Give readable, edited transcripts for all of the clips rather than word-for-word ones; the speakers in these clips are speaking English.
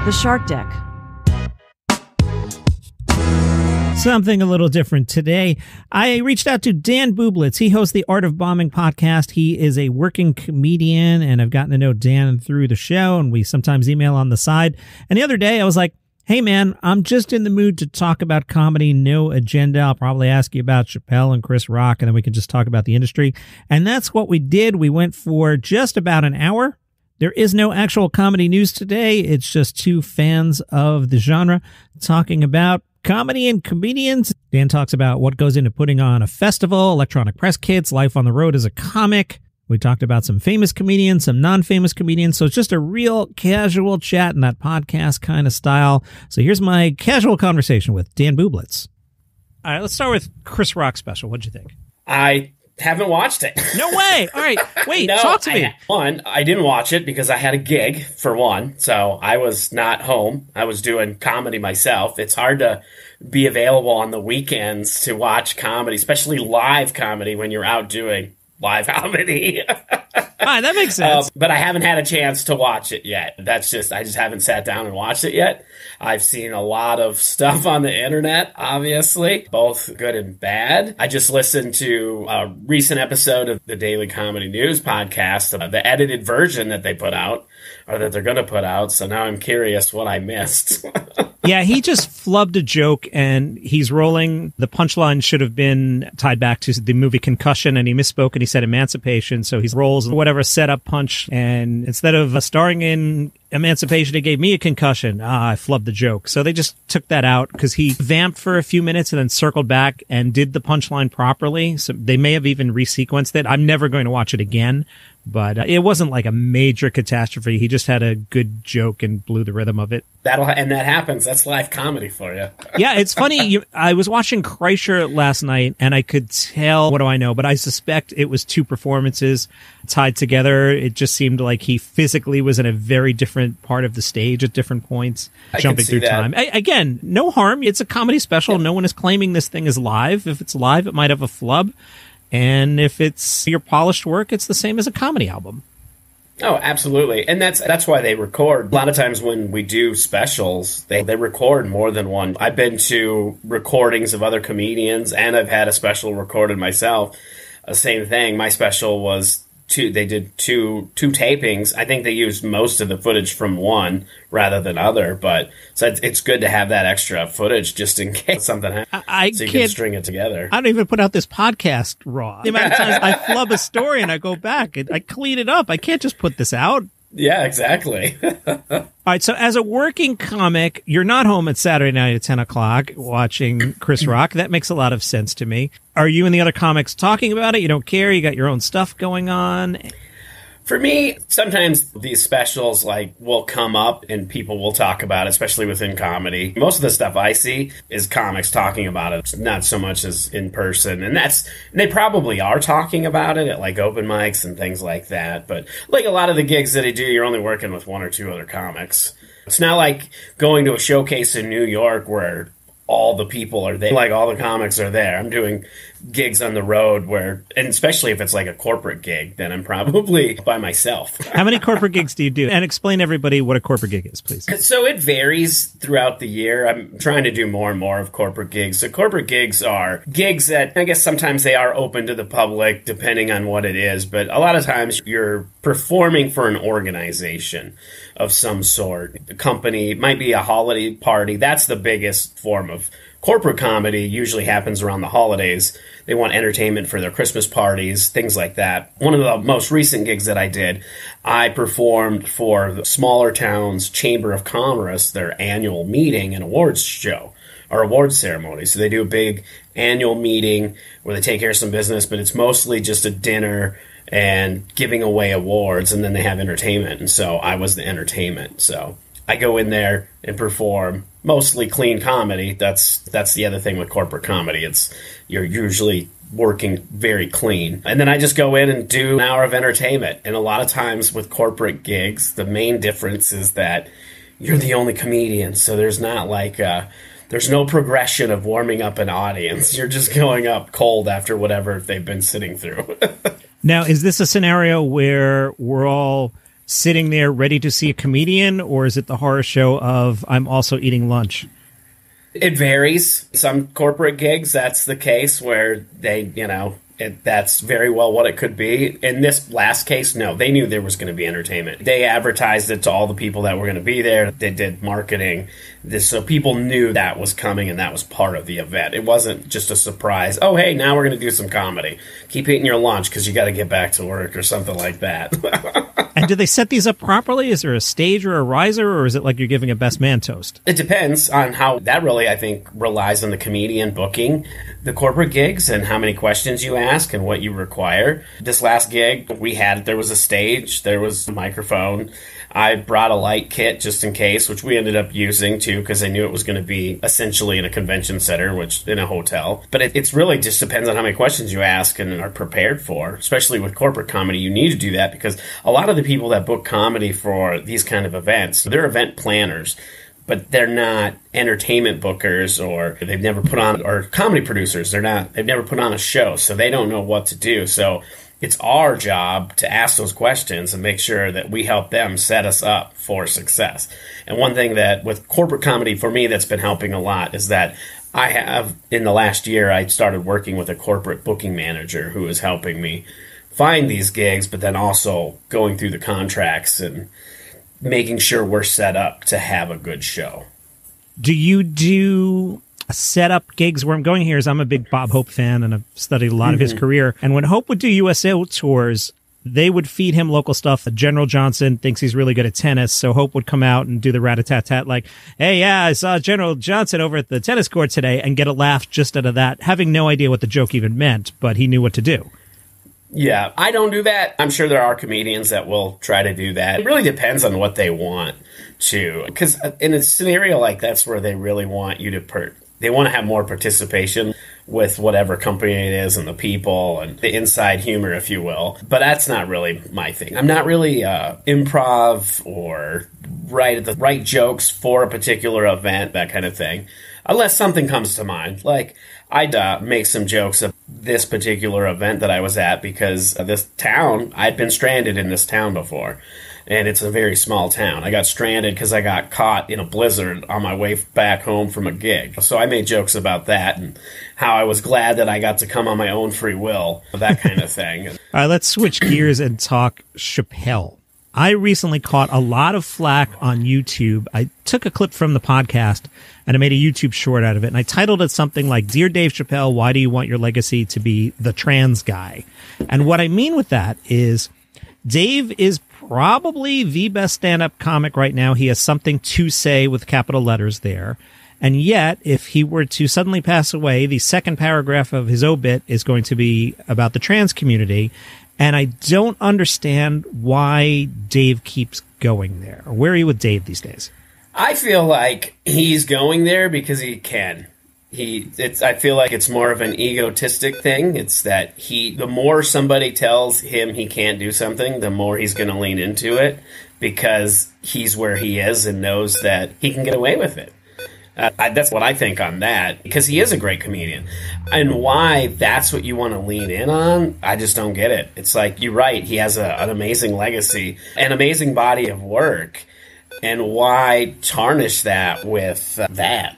The Shark Deck. Something a little different today. I reached out to Dan Bublitz. He hosts the Art of Bombing podcast. He is a working comedian, and I've gotten to know Dan through the show, and we sometimes email on the side. And the other day, I was like, hey, man, I'm just in the mood to talk about comedy, no agenda. I'll probably ask you about Chappelle and Chris Rock, and then we can just talk about the industry. And that's what we did. We went for just about an hour. There is no actual comedy news today. It's just two fans of the genre talking about comedy and comedians. Dan talks about what goes into putting on a festival, electronic press kits, life on the road as a comic. We talked about some famous comedians, some non-famous comedians. So it's just a real casual chat in that podcast kind of style. So here's my casual conversation with Dan Bublitz. All right, let's start with Chris Rock special. What'd you think? I haven't watched it. No way. All right. Wait, no, talk to me. I didn't watch it because I had a gig, for one. So I was not home. I was doing comedy myself. It's hard to be available on the weekends to watch comedy, especially live comedy when you're out doing live comedy. That makes sense. But I haven't had a chance to watch it yet. I just haven't sat down and watched it yet. I've seen a lot of stuff on the internet, obviously, both good and bad. I just listened to a recent episode of the Daily Comedy News podcast, the edited version that they put out, or that they're going to put out. So now I'm curious what I missed. Yeah, he just flubbed a joke, and he's rolling. The punchline should have been tied back to the movie Concussion, and he misspoke, and he said Emancipation, so he rolls whatever setup punch, and instead of starring in Emancipation, it gave me a concussion. I flubbed the joke. So they just took that out because he vamped for a few minutes and then circled back and did the punchline properly. So they may have even resequenced it. I'm never going to watch it again, but it wasn't like a major catastrophe. He just had a good joke and blew the rhythm of it. That happens. That's live comedy for you. Yeah, it's funny. I was watching Kreischer last night, and I could tell, what do I know, but I suspect it was two performances tied together. It just seemed like he physically was in a very different part of the stage at different points, jumping through time. Again, no harm. It's a comedy special. Yeah. No one is claiming this thing is live. If it's live, it might have a flub. And if it's your polished work, it's the same as a comedy album. Oh, absolutely. And that's why they record. A lot of times when we do specials, they record more than one. I've been to recordings of other comedians, and I've had a special recorded myself. Same thing. My special was they did two tapings. I think they used most of the footage from one rather than other, but so it's good to have that extra footage just in case something happens. So you can string it together. I don't even put out this podcast raw. The amount of times I flub a story and I go back and I clean it up. I can't just put this out. Yeah, exactly. All right, so as a working comic, you're not home at Saturday night at 10 o'clock watching Chris Rock. That makes a lot of sense to me. Are you and the other comics talking about it? You don't care? You got your own stuff going on? For me, sometimes these specials will come up and people will talk about it, especially within comedy. Most of the stuff I see is comics talking about it, not so much as in person. And they probably are talking about it at open mics and things like that. But a lot of the gigs that I do, you're only working with one or two other comics. It's not like going to a showcase in New York where all the people are there, all the comics are there. I'm doing gigs on the road and especially if it's a corporate gig, then I'm probably by myself. How many corporate gigs do you do? And explain to everybody what a corporate gig is, please. So it varies throughout the year. I'm trying to do more and more of corporate gigs. So corporate gigs are gigs that I guess sometimes they are open to the public depending on what it is, but a lot of times you're performing for an organization of some sort. A company, it might be a holiday party. That's the biggest form of corporate comedy. Usually happens around the holidays. They want entertainment for their Christmas parties, things like that. One of the most recent gigs that I did, I performed for the Smaller Towns Chamber of Commerce, their annual meeting and awards show, or awards ceremony. So they do a big annual meeting where they take care of some business, but it's mostly just a dinner and giving away awards, and then they have entertainment. And so I was the entertainment. So I go in there and perform mostly clean comedy. That's the other thing with corporate comedy. You're usually working very clean. And then I just go in and do an hour of entertainment. And a lot of times with corporate gigs, the main difference is that you're the only comedian. So there's not there's no progression of warming up an audience. You're just going up cold after whatever they've been sitting through. Now, is this a scenario where we're all sitting there ready to see a comedian, or is it the horror show of I'm also eating lunch? It varies. Some corporate gigs, that's the case where they, that's very well what it could be. In this last case, no, they knew there was going to be entertainment. They advertised it to all the people that were going to be there. They did marketing, so people knew that was coming and that was part of the event. It wasn't just a surprise. Oh, hey, now we're going to do some comedy. Keep eating your lunch because you got to get back to work or something like that. And do they set these up properly? Is there a stage or a riser, or is it like you're giving a best man toast? It depends on how that really, I think, relies on the comedian booking the corporate gigs and how many questions you ask and what you require. This last gig there was a stage, there was a microphone. I brought a light kit just in case, which we ended up using too because I knew it was going to be essentially in a convention center, which in a hotel. But it's really just depends on how many questions you ask and are prepared for. Especially with corporate comedy, you need to do that because a lot of the people that book comedy for these kind of events, they're event planners, but they're not entertainment bookers, or they've never put on, or comedy producers. They've never put on a show, so they don't know what to do. So it's our job to ask those questions and make sure that we help them set us up for success. And one thing that with corporate comedy for me that's been helping a lot is that I have, in the last year, I started working with a corporate booking manager who is helping me find these gigs, but then also going through the contracts and making sure we're set up to have a good show. Do you do set up gigs? Where I'm going here is I'm a big Bob Hope fan, and I've studied a lot of his career. And when Hope would do USO tours, they would feed him local stuff. General Johnson thinks he's really good at tennis, so Hope would come out and do the rat-a-tat-tat like, hey, yeah, I saw General Johnson over at the tennis court today, and get a laugh just out of that, having no idea what the joke even meant, but he knew what to do. Yeah, I don't do that. I'm sure there are comedians that will try to do that. It really depends on what they want to. Because in a scenario like that's where they really want you to they want to have more participation with whatever company it is and the people and the inside humor, if you will. But that's not really my thing. I'm not really improv or write jokes for a particular event, that kind of thing. Unless something comes to mind. Like, I'd make some jokes of this particular event that I was at because of this town, I'd been stranded in this town before. And it's a very small town. I got stranded because I got caught in a blizzard on my way back home from a gig. So I made jokes about that and how I was glad that I got to come on my own free will, that kind of thing. All right, let's switch gears and talk Chappelle. I recently caught a lot of flack on YouTube. I took a clip from the podcast and I made a YouTube short out of it. And I titled it something like, Dear Dave Chappelle, why do you want your legacy to be the trans guy? And what I mean with that is Dave is probably the best stand-up comic right now. He has something to say with capital letters there. And yet, if he were to suddenly pass away, the second paragraph of his obit is going to be about the trans community. And I don't understand why Dave keeps going there. Where are you with Dave these days? I feel like he's going there because he can. I feel like it's more of an egotistic thing. It's that the more somebody tells him he can't do something, the more he's going to lean into it because he's where he is and knows that he can get away with it. That's what I think on that, because he is a great comedian. And why that's what you want to lean in on, I just don't get it. It's like, you're right, he has an amazing legacy, an amazing body of work, and why tarnish that with that?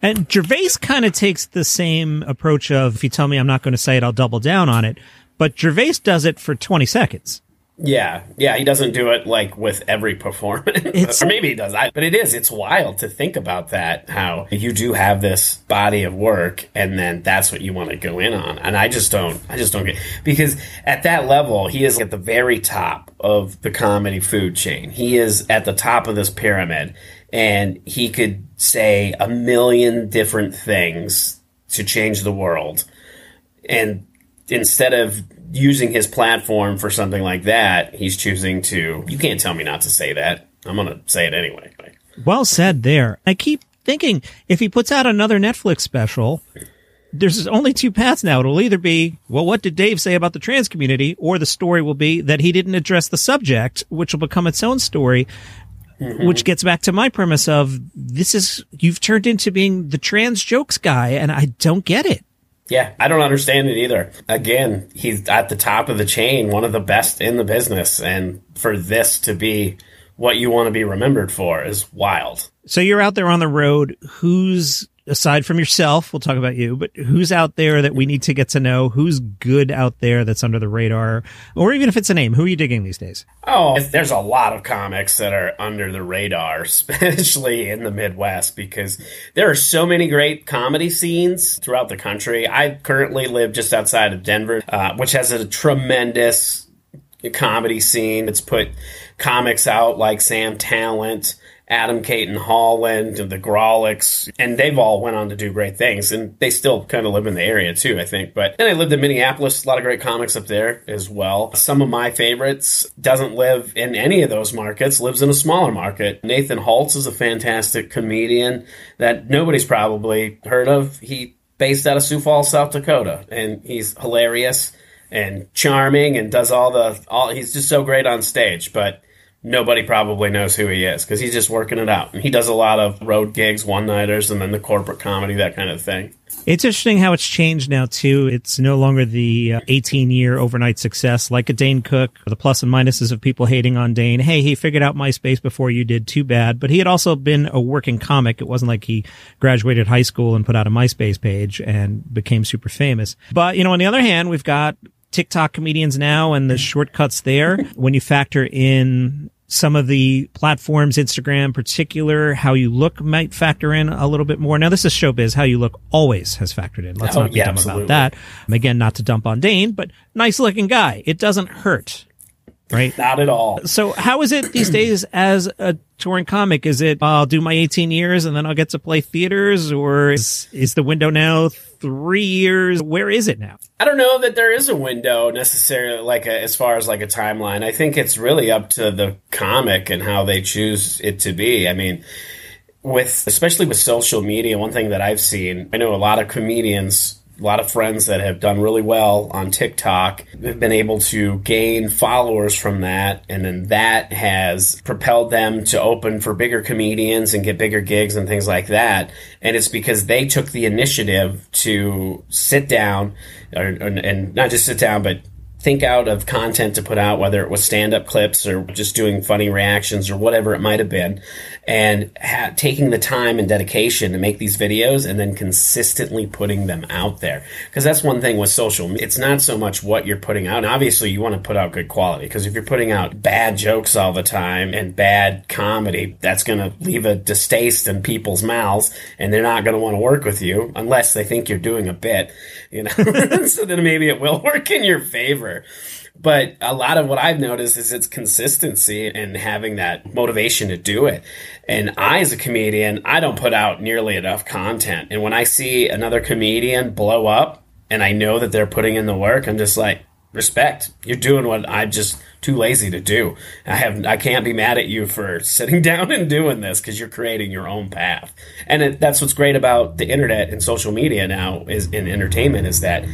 And Gervais kind of takes the same approach of, if you tell me I'm not going to say it, I'll double down on it. But Gervais does it for 20 seconds. Yeah, he doesn't do it like with every performance. Or maybe he does. But it's wild to think about that, how you do have this body of work and then that's what you want to go in on. And I just don't get, because at that level, he is at the very top of the comedy food chain. He is at the top of this pyramid and he could say a million different things to change the world. And instead of using his platform for something like that, he's choosing to, you can't tell me not to say that. I'm going to say it anyway. Well said there. I keep thinking, if he puts out another Netflix special, there's only two paths now. It'll either be, well, what did Dave say about the trans community? Or the story will be that he didn't address the subject, which will become its own story, which gets back to my premise of, you've turned into being the trans jokes guy, and I don't get it. Yeah, I don't understand it either. Again, he's at the top of the chain, one of the best in the business. And for this to be what you want to be remembered for is wild. So you're out there on the road. Who's, aside from yourself, we'll talk about you, but who's out there that we need to get to know? Who's good out there that's under the radar? Or even if it's a name, who are you digging these days? Oh, there's a lot of comics that are under the radar, especially in the Midwest, because there are so many great comedy scenes throughout the country. I currently live just outside of Denver, which has a tremendous comedy scene. It's put comics out like Sam Talent, Adam Caton Holland, the Grawlix, and they've all went on to do great things, and they still kind of live in the area too, I think. But then I lived in Minneapolis, a lot of great comics up there as well. Some of my favorites doesn't live in any of those markets, lives in a smaller market. Nathan Holtz is a fantastic comedian that nobody's probably heard of. He based out of Sioux Falls, South Dakota, and he's hilarious and charming and does he's just so great on stage, but nobody probably knows who he is because he's just working it out. And he does a lot of road gigs, one-nighters, and then the corporate comedy, that kind of thing. It's interesting how it's changed now, too. It's no longer the 18-year overnight success like a Dane Cook, the plus and minuses of people hating on Dane. Hey, he figured out MySpace before you did, too bad. But he had also been a working comic. It wasn't like he graduated high school and put out a MySpace page and became super famous. But, on the other hand, we've got TikTok comedians now and the shortcuts there. When you factor in some of the platforms, Instagram in particular, how you look might factor in a little bit more. Now, this is showbiz. How you look always has factored in. Let's not be dumb about that. Again, not to dump on Dane, but nice looking guy. It doesn't hurt, right? Not at all. So how is it these days as a touring comic? Is it, I'll do my 18 years and then I'll get to play theaters, or is the window now 3 years? Where is it now? I don't know that there is a window necessarily, as far as a timeline. I think it's really up to the comic and how they choose it to be. I mean, especially with social media, one thing that I've seen, I know a lot of comedians, a lot of friends that have done really well on TikTok have been able to gain followers from that, and then that has propelled them to open for bigger comedians and get bigger gigs and things like that. And it's because they took the initiative to sit down, and not just sit down, but think out of content to put out, whether it was stand-up clips or just doing funny reactions or whatever it might have been, and taking the time and dedication to make these videos and then consistently putting them out there. Because that's one thing with social. It's not so much what you're putting out. And obviously, you want to put out good quality, because if you're putting out bad jokes all the time and bad comedy, that's going to leave a distaste in people's mouths, and they're not going to want to work with you unless they think you're doing a bit, So then maybe it will work in your favor. But a lot of what I've noticed is its consistency and having that motivation to do it. And I, as a comedian, I don't put out nearly enough content. And when I see another comedian blow up and I know that they're putting in the work, I'm just like, respect. You're doing what I'm just too lazy to do. I can't be mad at you for sitting down and doing this, because you're creating your own path. And that's what's great about the internet and social media now is in entertainment, is that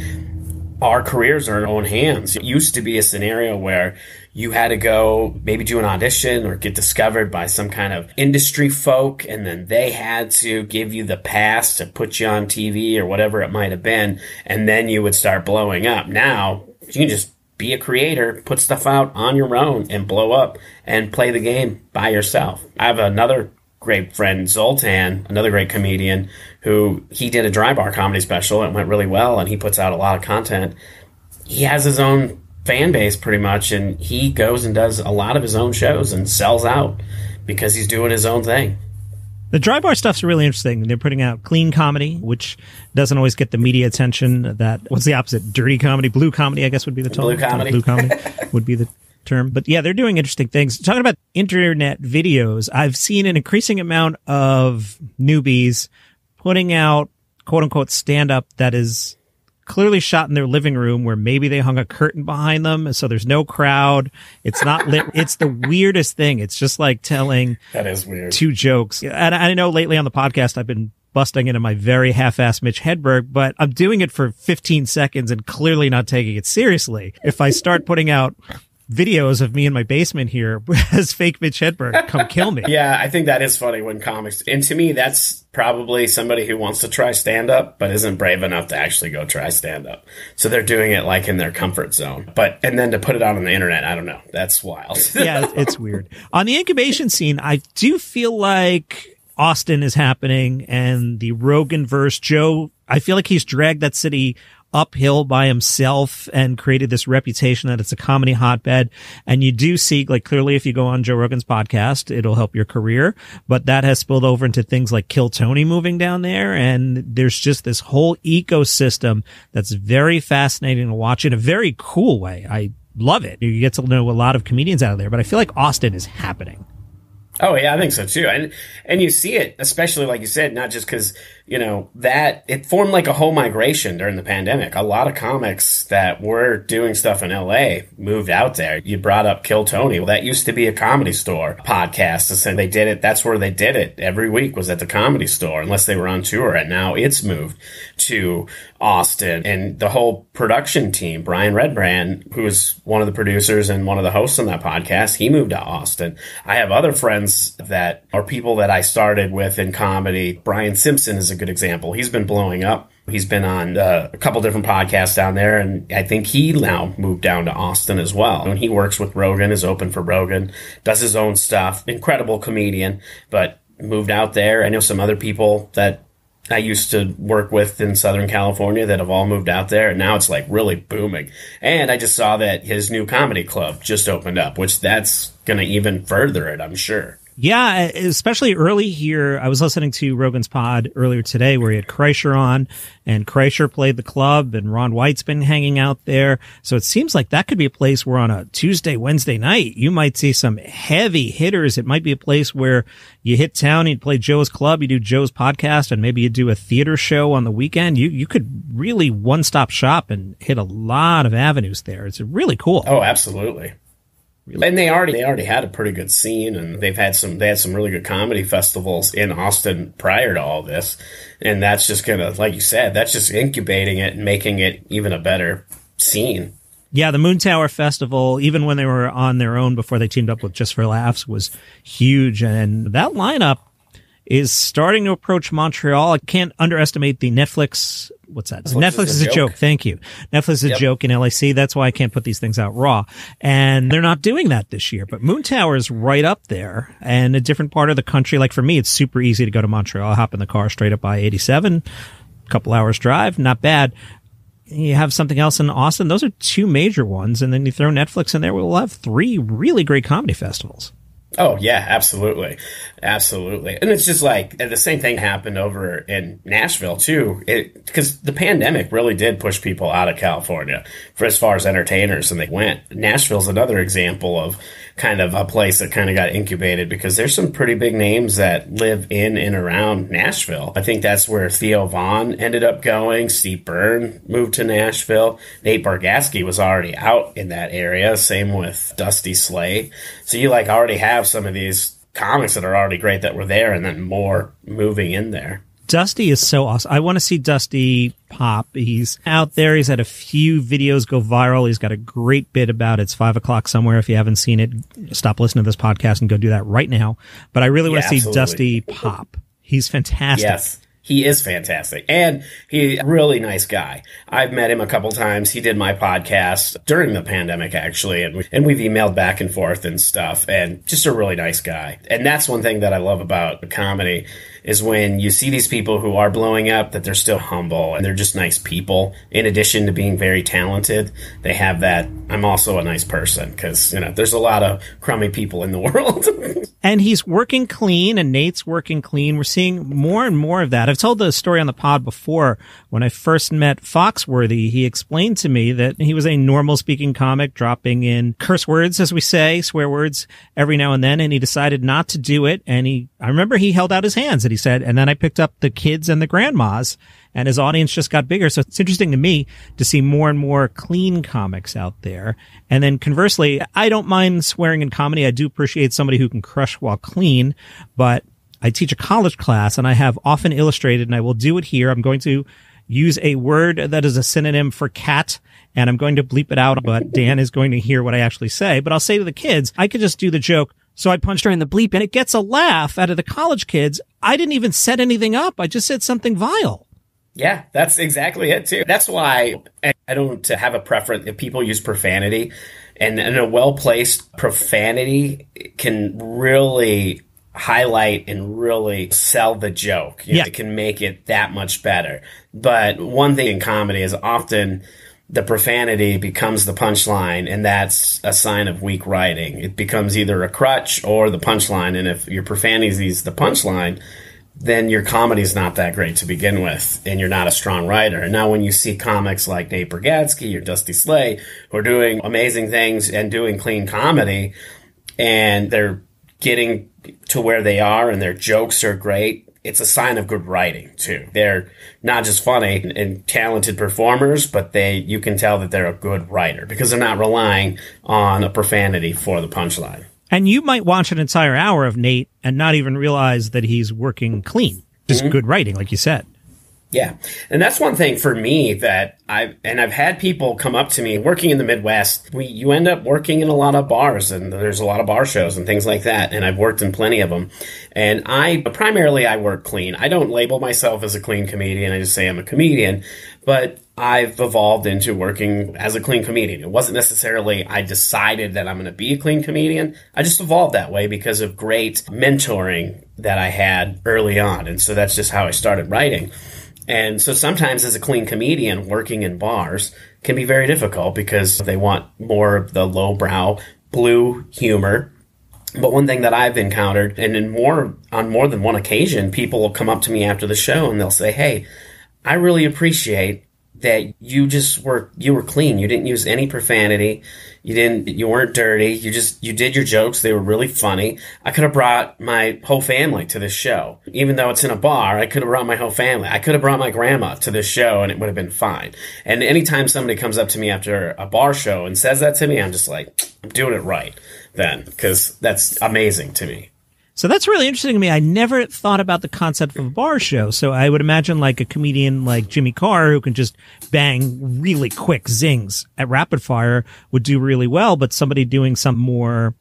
our careers are in our own hands. It used to be a scenario where you had to go maybe do an audition or get discovered by some kind of industry folk, and then they had to give you the pass to put you on TV or whatever it might have been, and then you would start blowing up. Now, you can just be a creator, put stuff out on your own and blow up and play the game by yourself. I have another great friend, Zoltan, another great comedian, who he did a dry bar comedy special. It went really well, and he puts out a lot of content. He has his own fan base pretty much, and he goes and does a lot of his own shows and sells out because he's doing his own thing. The dry bar stuff's really interesting. They're putting out clean comedy, which doesn't always get the media attention that, what's the opposite? Dirty comedy, blue comedy, I guess would be the term. Blue comedy. Blue comedy would be the term. But yeah, they're doing interesting things. Talking about internet videos, I've seen an increasing amount of newbies putting out quote unquote stand-up that is clearly shot in their living room, where maybe they hung a curtain behind them, so there's no crowd. It's not lit. It's the weirdest thing. It's just like telling that is weird. Two jokes. And I know lately on the podcast I've been busting into my very half-assed Mitch Hedberg, but I'm doing it for 15 seconds and clearly not taking it seriously. If I start putting out videos of me in my basement here as fake Mitch Hedberg. Come kill me. Yeah, I think that is funny when comics, and to me, that's probably somebody who wants to try stand-up, but isn't brave enough to actually go try stand-up. So they're doing it like in their comfort zone. And then to put it out on the internet, I don't know. That's wild. Yeah, it's weird. On the incubation scene, I do feel like Austin is happening, and the Rogan verse Joe, I feel like he's dragged that city uphill by himself and created this reputation that it's a comedy hotbed. And you do see, like, clearly if you go on Joe Rogan's podcast, it'll help your career. But that has spilled over into things like Kill Tony moving down there. And there's just this whole ecosystem that's very fascinating to watch in a very cool way. I love it. You get to know a lot of comedians out of there, but I feel like Austin is happening. Oh, yeah, I think so, too. And you see it, especially, like you said, not just because, that it formed like a whole migration during the pandemic. A lot of comics that were doing stuff in L.A. moved out there. You brought up Kill Tony. Well, that used to be a Comedy Store podcast. And they did it. That's where they did it every week, was at the Comedy Store, unless they were on tour. And now it's moved to Austin. And the whole production team, Brian Redbrand, who is one of the producers and one of the hosts on that podcast, he moved to Austin. I have other friends that are people that I started with in comedy. Brian Simpson is a good example. He's been blowing up. He's been on a couple different podcasts down there, and I think he now moved down to Austin as well. And he works with Rogan, is open for Rogan, does his own stuff. Incredible comedian, but moved out there. I know some other people that I used to work with in Southern California that have all moved out there, and now it's like really booming. And I just saw that his new comedy club just opened up, which that's going to even further it, I'm sure. Yeah, especially early here. I was listening to Rogan's pod earlier today where he had Kreischer on, and Kreischer played the club, and Ron White's been hanging out there. So it seems like that could be a place where on a Tuesday, Wednesday night, you might see some heavy hitters. It might be a place where you hit town, you'd play Joe's club, you do Joe's podcast, and maybe you do a theater show on the weekend. You could really one-stop shop and hit a lot of avenues there. It's really cool. Oh, absolutely. Really? And they already had a pretty good scene, and they had some really good comedy festivals in Austin prior to all this. And that's just gonna, like you said, that's just incubating it and making it even a better scene. Yeah, the Moon Tower Festival, even when they were on their own before they teamed up with Just for Laughs, was huge. And that lineup is starting to approach Montreal. I can't underestimate the Netflix. What's that? Netflix is a joke. Thank you. Netflix is a joke in LAC. That's why I can't put these things out raw. And they're not doing that this year. But Moon Tower is right up there, and a different part of the country. Like for me, it's super easy to go to Montreal. Hop in the car straight up I-87, a couple hours drive, not bad. You have something else in Austin. Those are two major ones. And then you throw Netflix in there. We'll have 3 really great comedy festivals. Oh, yeah, absolutely. Absolutely. And it's just like the same thing happened over in Nashville, too, because the pandemic really did push people out of California for as far as entertainers, and they went. Nashville's another example of kind of a place that kind of got incubated because there's some pretty big names that live in and around Nashville. I think that's where Theo Von ended up going. Steve Byrne moved to Nashville. Nate Bargatze was already out in that area. Same with Dusty Slay. So you like already have some of these comics that are already great that were there, and then more moving in there. Dusty is so awesome. I want to see Dusty pop. He's out there. He's had a few videos go viral. He's got a great bit about It's 5 o'clock somewhere. If you haven't seen it, stop listening to this podcast and go do that right now. But I really want to see Dusty pop. He's fantastic. Yes. He is fantastic, and he's a really nice guy. I've met him a couple times. He did my podcast during the pandemic, actually, and we've emailed back and forth and stuff, and just a really nice guy. And that's one thing that I love about comedy is when you see these people who are blowing up, that they're still humble, and they're just nice people. In addition to being very talented, they have that, I'm also a nice person, because, there's a lot of crummy people in the world. And he's working clean, and Nate's working clean. We're seeing more and more of that. I've told the story on the pod before. When I first met Foxworthy, he explained to me that he was a normal speaking comic, dropping in curse words, as we say, swear words, every now and then, and he decided not to do it. And I remember he held out his hands, and he said, and then I picked up the kids and the grandmas, and his audience just got bigger. So it's interesting to me to see more and more clean comics out there. And then conversely, I don't mind swearing in comedy. I do appreciate somebody who can crush while clean, but I teach a college class, and I have often illustrated, and I will do it here. I'm going to use a word that is a synonym for cat, and I'm going to bleep it out, but Dan is going to hear what I actually say. But I'll say to the kids, I could just do the joke, so I punched her in the bleep, and it gets a laugh out of the college kids. I didn't even set anything up. I just said something vile. Yeah, that's exactly it, too. That's why I don't have a preference if people use profanity. And a well-placed profanity can really highlight and really sell the joke. You know, it can make it that much better. But one thing in comedy is often the profanity becomes the punchline, and that's a sign of weak writing. It becomes either a crutch or the punchline. And if your profanity is the punchline, then your comedy is not that great to begin with, and you're not a strong writer. And now when you see comics like Nate Bargatze or Dusty Slay who are doing amazing things and doing clean comedy, and they're getting to where they are and their jokes are great, it's a sign of good writing, too. They're not just funny and talented performers, but you can tell that they're a good writer because they're not relying on a profanity for the punchline. And you might watch an entire hour of Nate and not even realize that he's working clean. Just good writing, like you said. Yeah. And that's one thing for me that I've had people come up to me working in the Midwest. You end up working in a lot of bars, and there's a lot of bar shows and things like that. And I've worked in plenty of them. And primarily I work clean. I don't label myself as a clean comedian. I just say I'm a comedian. But I've evolved into working as a clean comedian. It wasn't necessarily I decided that I'm going to be a clean comedian. I just evolved that way because of great mentoring that I had early on. And so that's just how I started writing. And so sometimes as a clean comedian, working in bars can be very difficult because they want more of the lowbrow, blue humor. But one thing that I've encountered, and on more than one occasion, people will come up to me after the show and they'll say, hey, I really appreciate that you were clean. You didn't use any profanity. You weren't dirty. You did your jokes. They were really funny. I could have brought my whole family to this show. Even though it's in a bar, I could have brought my whole family. I could have brought my grandma to this show and it would have been fine. And anytime somebody comes up to me after a bar show and says that to me, I'm just like, I'm doing it right then, because that's amazing to me. So that's really interesting to me. I never thought about the concept of a bar show. So I would imagine like a comedian like Jimmy Carr who can just bang really quick zings at rapid fire would do really well. But somebody doing some more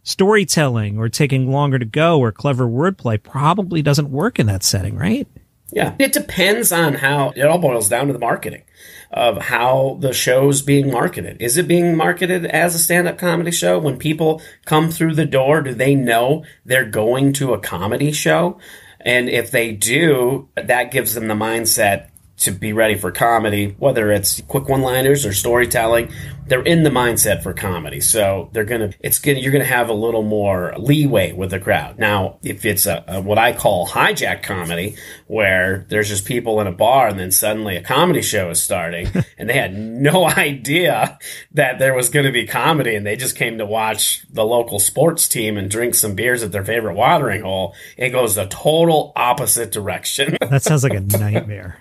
storytelling or taking longer to go or clever wordplay probably doesn't work in that setting, right? Yeah. It depends on how it all boils down to the marketing of how the show's being marketed. Is it being marketed as a stand-up comedy show? When people come through the door, do they know they're going to a comedy show? And if they do, that gives them the mindset to be ready for comedy, whether it's quick one-liners or storytelling. They're in the mindset for comedy. So you're going to have a little more leeway with the crowd. Now, if it's a what I call hijack comedy, where there's just people in a bar and then suddenly a comedy show is starting and they had no idea that there was going to be comedy and they just came to watch the local sports team and drink some beers at their favorite watering hole, it goes the total opposite direction. That sounds like a nightmare.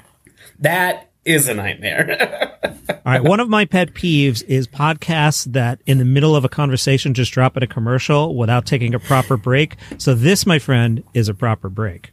That is a nightmare. All right. One of my pet peeves is podcasts that in the middle of a conversation just drop at a commercial without taking a proper break. So this, my friend, is a proper break.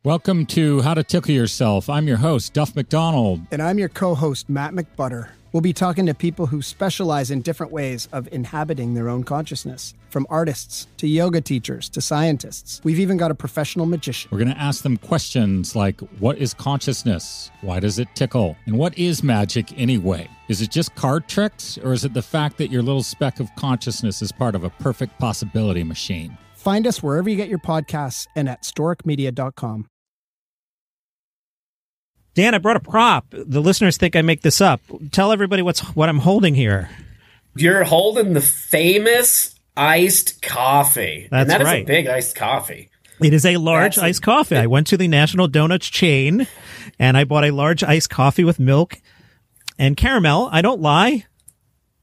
Welcome to How to Tickle Yourself. I'm your host, Duff McDonald. And I'm your co-host, Matt McButter. We'll be talking to people who specialize in different ways of inhabiting their own consciousness, from artists to yoga teachers to scientists. We've even got a professional magician. We're going to ask them questions like, what is consciousness? Why does it tickle? And what is magic anyway? Is it just card tricks, or is it the fact that your little speck of consciousness is part of a perfect possibility machine? Find us wherever you get your podcasts and at storicmedia.com. Dan, I brought a prop. The listeners think I make this up. Tell everybody what I'm holding here. You're holding the famous iced coffee. That's and that right. is a big iced coffee. It is a large iced coffee. I went to the National Donuts chain, and I bought a large iced coffee with milk and caramel. I don't lie.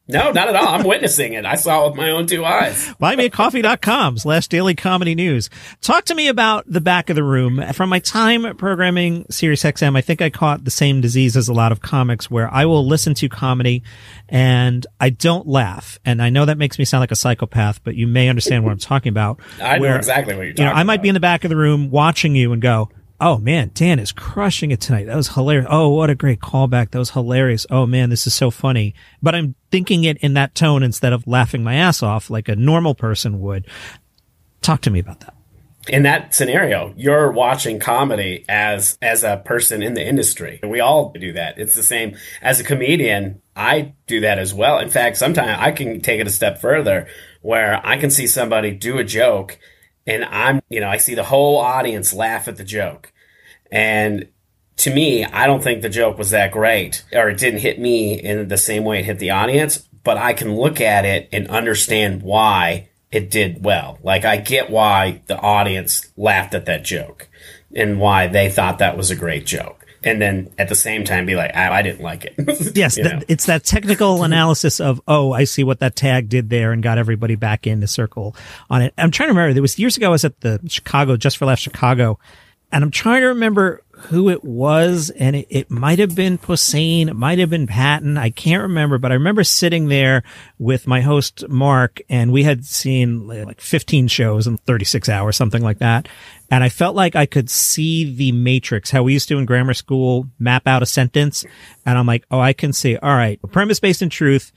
No, not at all. I'm witnessing it. I saw it with my own two eyes. BuyMeACoffee.com/daily comedy news. Talk to me about the back of the room. From my time programming SiriusXM, I think I caught the same disease as a lot of comics where I will listen to comedy and I don't laugh. And I know that makes me sound like a psychopath, but you may understand what I'm talking about. I know exactly what you're talking about. I might be in the back of the room watching you and go, Oh man, Dan is crushing it tonight. That was hilarious. Oh, what a great callback. That was hilarious. Oh man, this is so funny. But I'm thinking it in that tone instead of laughing my ass off like a normal person would. Talk to me about that. In that scenario, you're watching comedy as a person in the industry. And we all do that. It's the same as a comedian. I do that as well. In fact, sometimes I can take it a step further where I can see somebody do a joke and I see the whole audience laugh at the joke. And to me, I don't think the joke was that great, or it didn't hit me in the same way it hit the audience, but I can look at it and understand why it did well. Like, I get why the audience laughed at that joke and why they thought that was a great joke. And then at the same time be like, I didn't like it. Yes, it's that technical analysis of, oh, I see what that tag did there and got everybody back in the circle on it. I'm trying to remember. There was years ago I was at the Chicago, Just for Laughs Chicago, and I'm trying to remember who it was, and it might have been Posehn, it might have been Patton, I can't remember, but I remember sitting there with my host, Mark, and we had seen like 15 shows in 36 hours, something like that, and I felt like I could see the matrix, how we used to in grammar school, map out a sentence, and I'm like, oh, I can see, all right, premise based in truth,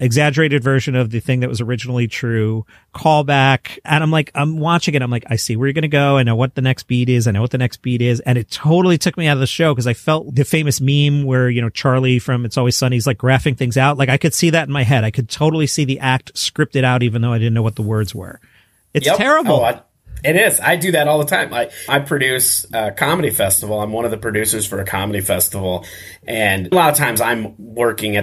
exaggerated version of the thing that was originally true, callback. And I'm watching it. I'm like, I see where you're going to go. I know what the next beat is. And it totally took me out of the show because I felt the famous meme where, Charlie from It's Always Sunny is like graphing things out. Like I could see that in my head. I could totally see the act scripted out, even though I didn't know what the words were. It's terrible. It is. I do that all the time. I produce a comedy festival. I'm one of the producers for a comedy festival. And a lot of times I'm working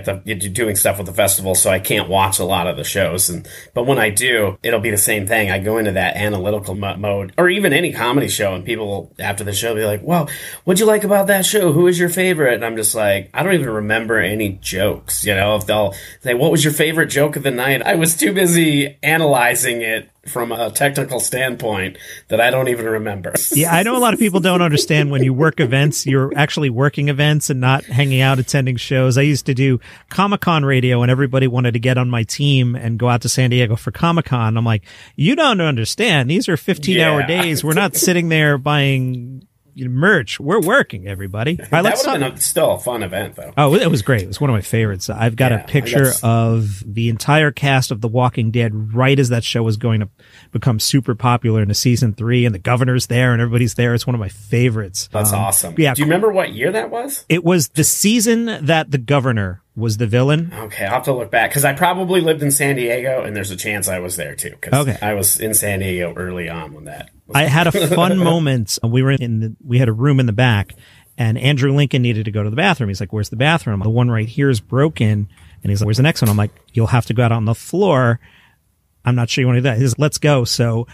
doing stuff with the festival, so I can't watch a lot of the shows. But when I do, it'll be the same thing. I go into that analytical mode, or even any comedy show, and people will, after the show, be like, well, what'd you like about that show? Who is your favorite? And I'm just like, I don't even remember any jokes. If they'll say, what was your favorite joke of the night? I was too busy analyzing it from a technical standpoint that I don't even remember. Yeah, I know a lot of people don't understand when you work events, you're actually working events and not hanging out attending shows. I used to do Comic-Con radio and everybody wanted to get on my team and go out to San Diego for Comic-Con. I'm like, you don't understand. These are 15-hour days. We're not sitting there buying merch. We're working, everybody. That would have been still a fun event, though. Oh, it was great. It was one of my favorites. I've got a picture of the entire cast of The Walking Dead right as that show was going to become super popular into season 3, and the governor's there and everybody's there. It's one of my favorites. That's awesome. Yeah. Do you remember what year that was? It was the season that the governor was the villain. Okay, I'll have to look back because I probably lived in San Diego, and there's a chance I was there too. Okay, I was in San Diego early on when that. I had a fun moment. We had a room in the back, and Andrew Lincoln needed to go to the bathroom. He's like, "Where's the bathroom?" The one right here is broken, and he's like, "Where's the next one?" I'm like, "You'll have to go out on the floor." I'm not sure you want to do that. He's, "Let's go." So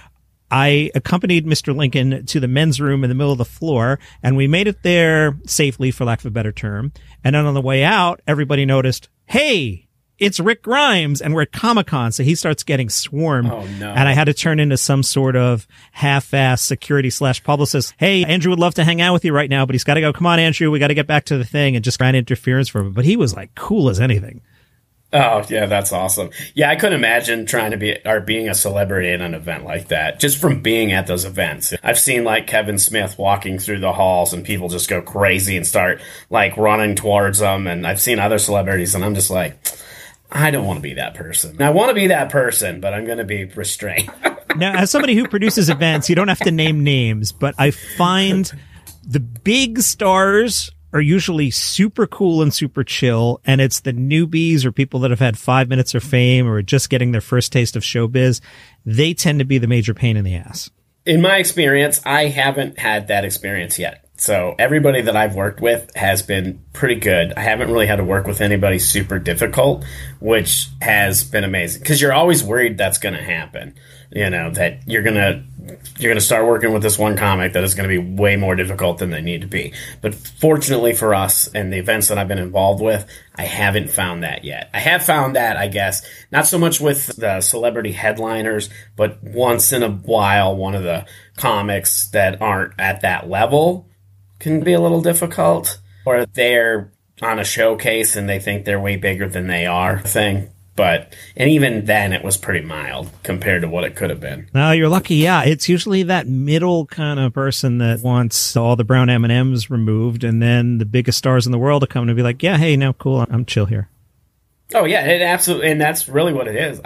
I accompanied Mr. Lincoln to the men's room in the middle of the floor, and we made it there safely, for lack of a better term. And then on the way out, everybody noticed, hey, it's Rick Grimes, and we're at Comic-Con. So he starts getting swarmed. Oh, no. And I had to turn into some sort of half-ass security / publicist. Hey, Andrew would love to hang out with you right now, but he's got to go. Come on, Andrew, we got to get back to the thing, and just ran interference for him. But he was like cool as anything. Oh, yeah, that's awesome. Yeah, I couldn't imagine being a celebrity at an event like that, just from being at those events. I've seen like Kevin Smith walking through the halls and people just go crazy and start like running towards them. And I've seen other celebrities and I'm just like, I don't want to be that person. I want to be that person, but I'm going to be restrained. Now, as somebody who produces events, you don't have to name names, but I find the big stars are usually super cool and super chill, and it's the newbies or people that have had 5 minutes of fame or are just getting their first taste of showbiz. They tend to be the major pain in the ass. In my experience, I haven't had that experience yet. So everybody that I've worked with has been pretty good. I haven't really had to work with anybody super difficult, which has been amazing because you're always worried that's going to happen. That you're going to start working with this one comic that is going to be way more difficult than they need to be. But fortunately for us and the events that I've been involved with, I haven't found that yet. I have found that, I guess, not so much with the celebrity headliners, but once in a while, one of the comics that aren't at that level can be a little difficult, or they're on a showcase and they think they're way bigger than they are thing. And even then it was pretty mild compared to what it could have been. No, you're lucky. Yeah, it's usually that middle kind of person that wants all the brown M&Ms removed, and then the biggest stars in the world to come and be like, yeah, hey, no, cool, I'm chill here. Oh yeah, it absolutely, and that's really what it is.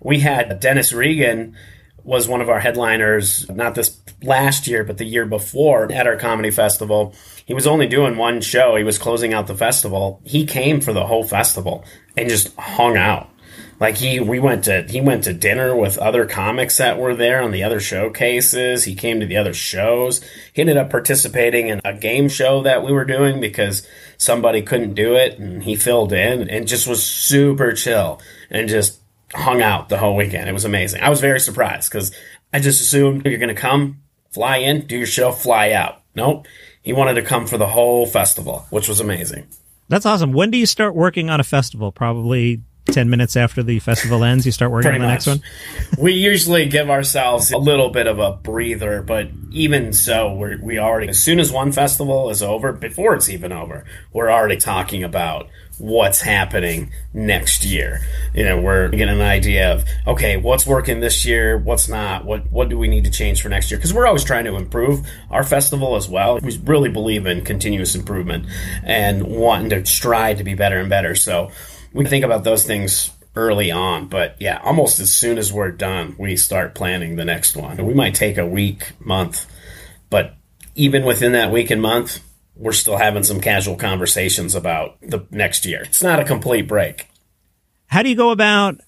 We had Dennis Regan was one of our headliners, not this last year, but the year before at our comedy festival. He was only doing one show. He was closing out the festival. He came for the whole festival and just hung out. Like he went to dinner with other comics that were there on the other showcases. He came to the other shows. He ended up participating in a game show that we were doing because somebody couldn't do it, and he filled in and just was super chill and just hung out the whole weekend. It was amazing. I was very surprised because I just assumed you're going to come, fly in, do your show, fly out. Nope. He wanted to come for the whole festival, which was amazing. That's awesome. When do you start working on a festival? Probably 10 minutes after the festival ends, you start working on the next one? We usually give ourselves a little bit of a breather, but even so, we already, as soon as one festival is over, before it's even over, we're already talking about what's happening next year. We're getting an idea of, okay, what's working this year, what's not, what do we need to change for next year? Because we're always trying to improve our festival as well. We really believe in continuous improvement and wanting to strive to be better and better. So we think about those things early on, but yeah, almost as soon as we're done, we start planning the next one. We might take a week, month, but even within that week and month, we're still having some casual conversations about the next year. It's not a complete break. How do you go about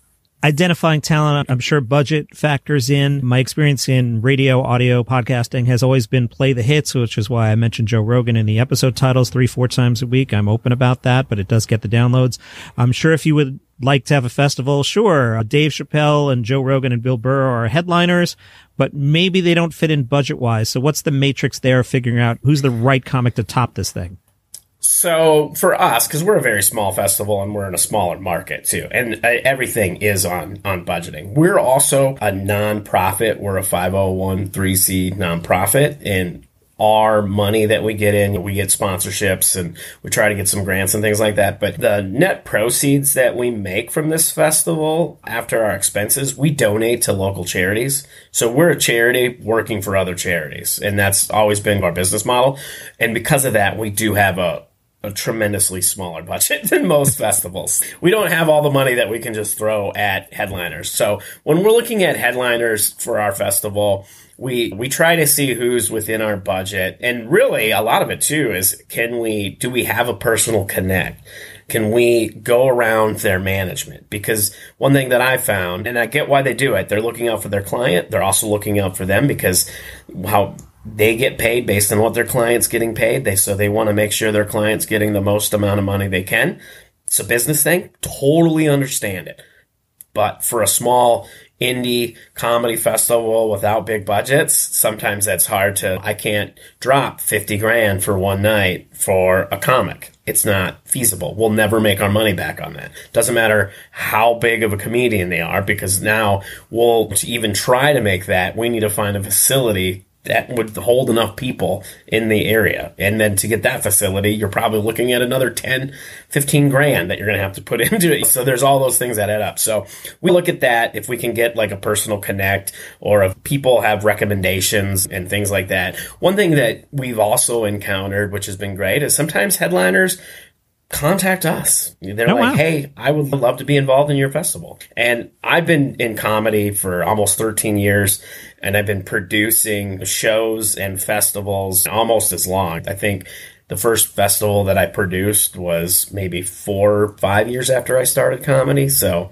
identifying talent? I'm sure budget factors in. My experience in radio, audio, podcasting has always been play the hits, which is why I mentioned Joe Rogan in the episode titles 3-4 times a week. I'm open about that, but it does get the downloads. I'm sure if you would like to have a festival, sure, Dave Chappelle and Joe Rogan and Bill Burr are headliners, but maybe they don't fit in budget-wise. So what's the matrix there, figuring out who's the right comic to top this thing? So for us, because we're a very small festival and we're in a smaller market too, and everything is on budgeting. We're also a nonprofit. We're a 501(c) nonprofit, and our money that we get in, we get sponsorships and we try to get some grants and things like that. But the net proceeds that we make from this festival after our expenses, we donate to local charities. So we're a charity working for other charities, and that's always been our business model. And because of that, we do have a tremendously smaller budget than most festivals. We don't have all the money that we can just throw at headliners. So when we're looking at headliners for our festival, we try to see who's within our budget. And really, a lot of it too is, do we have a personal connect? Can we go around their management? Because one thing that I found, and I get why they do it, they're looking out for their client. They're also looking out for them because how they get paid based on what their client's getting paid. So they want to make sure their client's getting the most amount of money they can. It's a business thing. Totally understand it. But for a small indie comedy festival without big budgets, sometimes that's hard I can't drop 50 grand for one night for a comic. It's not feasible. We'll never make our money back on that. Doesn't matter how big of a comedian they are, because now to even try to make that, we need to find a facility that would hold enough people in the area. And then to get that facility, you're probably looking at another 10, 15 grand that you're going to have to put into it. So there's all those things that add up. So we look at that. If we can get like a personal connect, or if people have recommendations and things like that. One thing that we've also encountered, which has been great, is sometimes headliners contact us. They're wow. Hey, I would love to be involved in your festival. And I've been in comedy for almost 13 years, and I've been producing shows and festivals almost as long. I think the first festival that I produced was maybe 4 or 5 years after I started comedy. So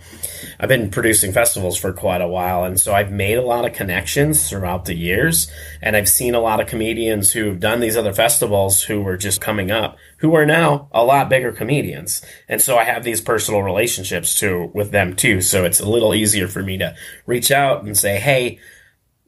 I've been producing festivals for quite a while. And so I've made a lot of connections throughout the years. And I've seen a lot of comedians who've done these other festivals who were just coming up, who are now a lot bigger comedians. And so I have these personal relationships with them too. So it's a little easier for me to reach out and say, hey,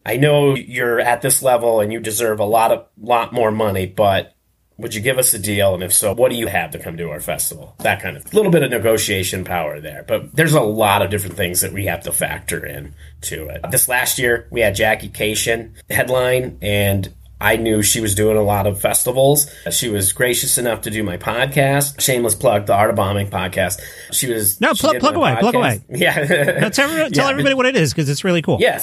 I know you're at this level and you deserve a lot more money, but would you give us a deal? And if so, what do you have to come to our festival? That kind of little bit of negotiation power there. But there's a lot of different things that we have to factor in to it. This last year, we had Jackie Cation headline, and I knew she was doing a lot of festivals. She was gracious enough to do my podcast. Shameless plug, the Art of Bombing podcast. She plug away. Yeah. No, tell everybody what it is, because it's really cool. Yeah,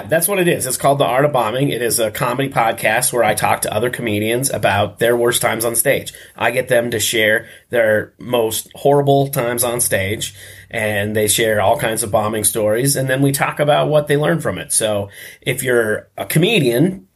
that's what it is. It's called The Art of Bombing. It is a comedy podcast where I talk to other comedians about their worst times on stage. I get them to share their most horrible times on stage, and they share all kinds of bombing stories, and then we talk about what they learned from it. So if you're a comedian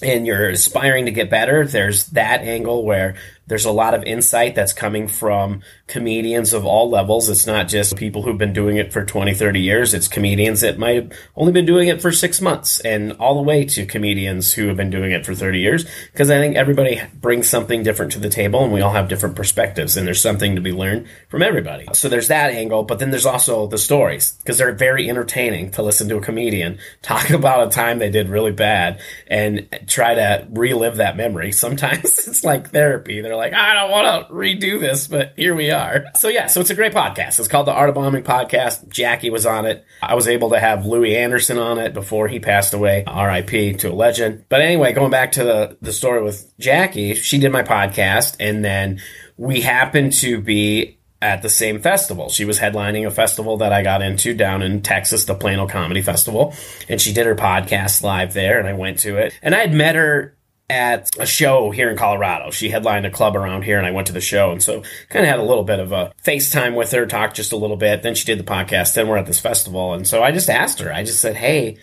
and you're aspiring to get better, there's that angle where there's a lot of insight that's coming from comedians of all levels. It's not just people who've been doing it for 20, 30 years. It's comedians that might have only been doing it for 6 months, and all the way to comedians who have been doing it for 30 years. Because I think everybody brings something different to the table, and we all have different perspectives, and there's something to be learned from everybody. So there's that angle, but then there's also the stories, because they're very entertaining to listen to a comedian talk about a time they did really bad and try to relive that memory. Sometimes it's like therapy. They're like, I don't want to redo this, but here we are. So it's a great podcast. It's called The Art of Bombing Podcast. Jackie was on it. I was able to have Louis Anderson on it before he passed away. R.I.P. to a legend. But anyway, going back to the story with Jackie, she did my podcast, and then we happened to be at the same festival. She was headlining a festival that I got into down in Texas, the Plano Comedy Festival, and she did her podcast live there, and I went to it. And I had met her at a show here in Colorado. She headlined a club around here, and I went to the show, and so kind of had a little bit of a FaceTime with her, talked just a little bit. Then she did the podcast. Then we're at this festival, and so I just asked her. I just said, hey,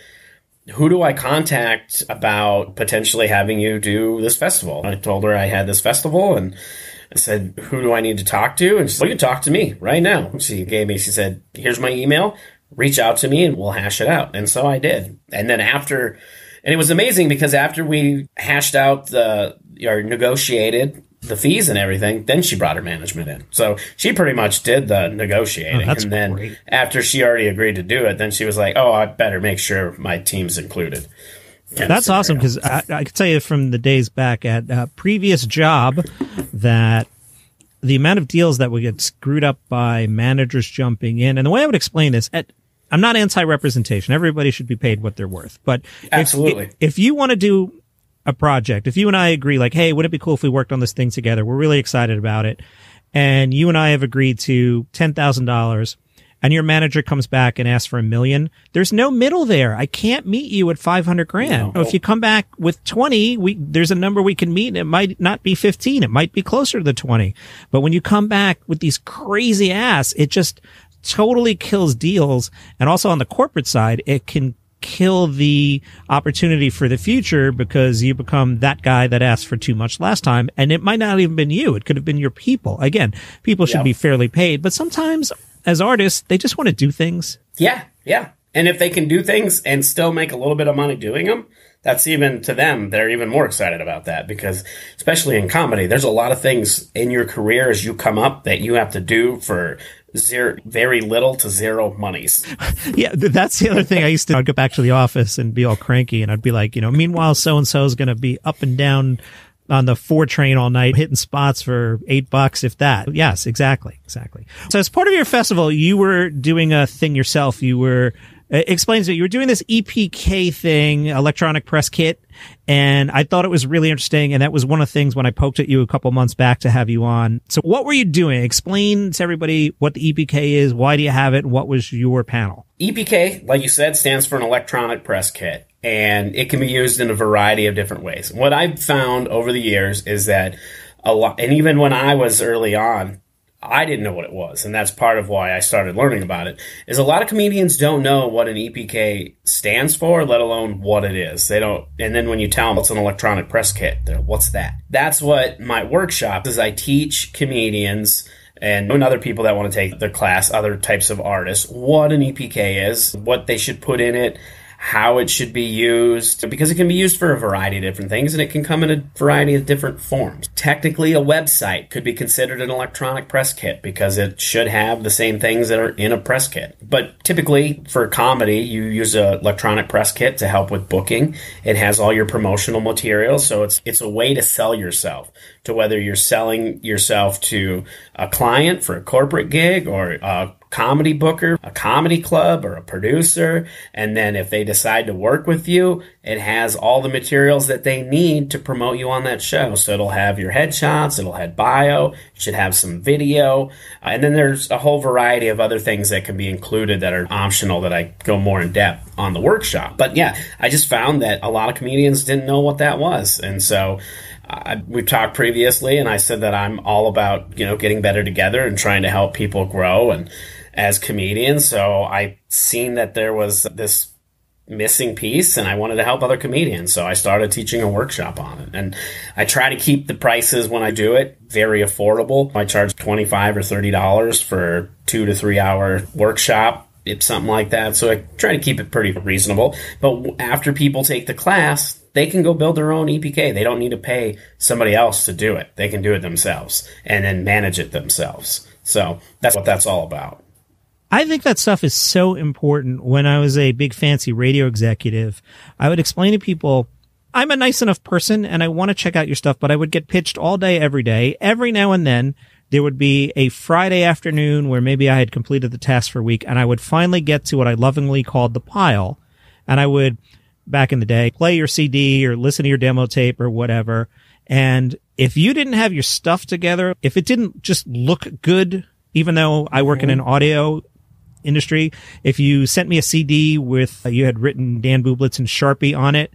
who do I contact about potentially having you do this festival? I told her I had this festival, and I said, who do I need to talk to? And she said, well, you can talk to me right now. She said, here's my email. Reach out to me, and we'll hash it out. And so I did. And then and it was amazing, because after we hashed out or negotiated the fees and everything, then she brought her management in. So she pretty much did the negotiating. And then great. After she already agreed to do it, then she was like, oh, I better make sure my team's included. That's awesome, because I can tell you from the days back at a previous job that the amount of deals that would get screwed up by managers jumping in, and the way I would explain this, I'm not anti-representation. Everybody should be paid what they're worth. But absolutely, if you want to do a project, if you and I agree, like, hey, wouldn't it be cool if we worked on this thing together? We're really excited about it. And you and I have agreed to $10,000, and your manager comes back and asks for $1 million. There's no middle there. I can't meet you at $500,000. No. If you come back with 20, there's a number we can meet, and it might not be 15. It might be closer to the 20. But when you come back with these crazy asks, it just totally kills deals. And also on the corporate side, it can kill the opportunity for the future, because you become that guy that asked for too much last time, and it might not have even been you. It could have been your people. Again, people should be fairly paid, but sometimes as artists, they just want to do things. Yeah. And if they can do things and still make a little bit of money doing them, that's even to them, they're even more excited about that, because especially in comedy, there's a lot of things in your career as you come up that you have to do for very little to zero monies. Yeah, that's the other thing. I'd go back to the office and be all cranky, and I'd be like, meanwhile, so-and-so is going to be up and down on the 4 train all night, hitting spots for $8, if that. Yes, exactly. So as part of your festival, you were doing a thing yourself. Explains that you were doing this EPK thing, electronic press kit, and I thought it was really interesting, and that was one of the things when I poked at you a couple months back to have you on. So what were you doing? Explain to everybody what the EPK is, why do you have it, and what was your panel? EPK, like you said, stands for an electronic press kit, and it can be used in a variety of different ways. What I've found over the years is that a lot, and even when I was early on, I didn't know what it was, and that's part of why I started learning about it, is a lot of comedians don't know what an EPK stands for, let alone what it is. They don't, and then when you tell them it's an electronic press kit, they're, what's that? That's what my workshop is. I teach comedians and other people that want to take the class, other types of artists, what an EPK is, what they should put in it, how it should be used, because it can be used for a variety of different things, and it can come in a variety of different forms. Technically, a website could be considered an electronic press kit because it should have the same things that are in a press kit. But typically, for comedy, you use an electronic press kit to help with booking. It has all your promotional materials, so it's a way to sell yourself, to whether you're selling yourself to a client for a corporate gig or a comedy booker, a comedy club, or a producer. And then if they decide to work with you, it has all the materials that they need to promote you on that show. So it'll have your headshots, it'll have bio, it should have some video. And then there's a whole variety of other things that can be included that are optional that I go more in depth on the workshop. But yeah, I just found that a lot of comedians didn't know what that was. And so we've talked previously, and I said that I'm all about, getting better together and trying to help people grow and as comedians. So I seen that there was this missing piece, and I wanted to help other comedians. So I started teaching a workshop on it. And I try to keep the prices when I do it very affordable. I charge $25 or $30 for 2 to 3 hour workshop. It's something like that. So I try to keep it pretty reasonable. But after people take the class, they can go build their own EPK. They don't need to pay somebody else to do it. They can do it themselves and then manage it themselves. So that's what that's all about. I think that stuff is so important. When I was a big fancy radio executive, I would explain to people, I'm a nice enough person and I want to check out your stuff, but I would get pitched all day, every day. Every now and then there would be a Friday afternoon where maybe I had completed the task for a week, and I would finally get to what I lovingly called the pile. And I would, back in the day, play your CD or listen to your demo tape or whatever. And if you didn't have your stuff together, if it didn't just look good, even though I work in an audio industry, if you sent me a CD with, you had written Dan Bublitz and Sharpie on it,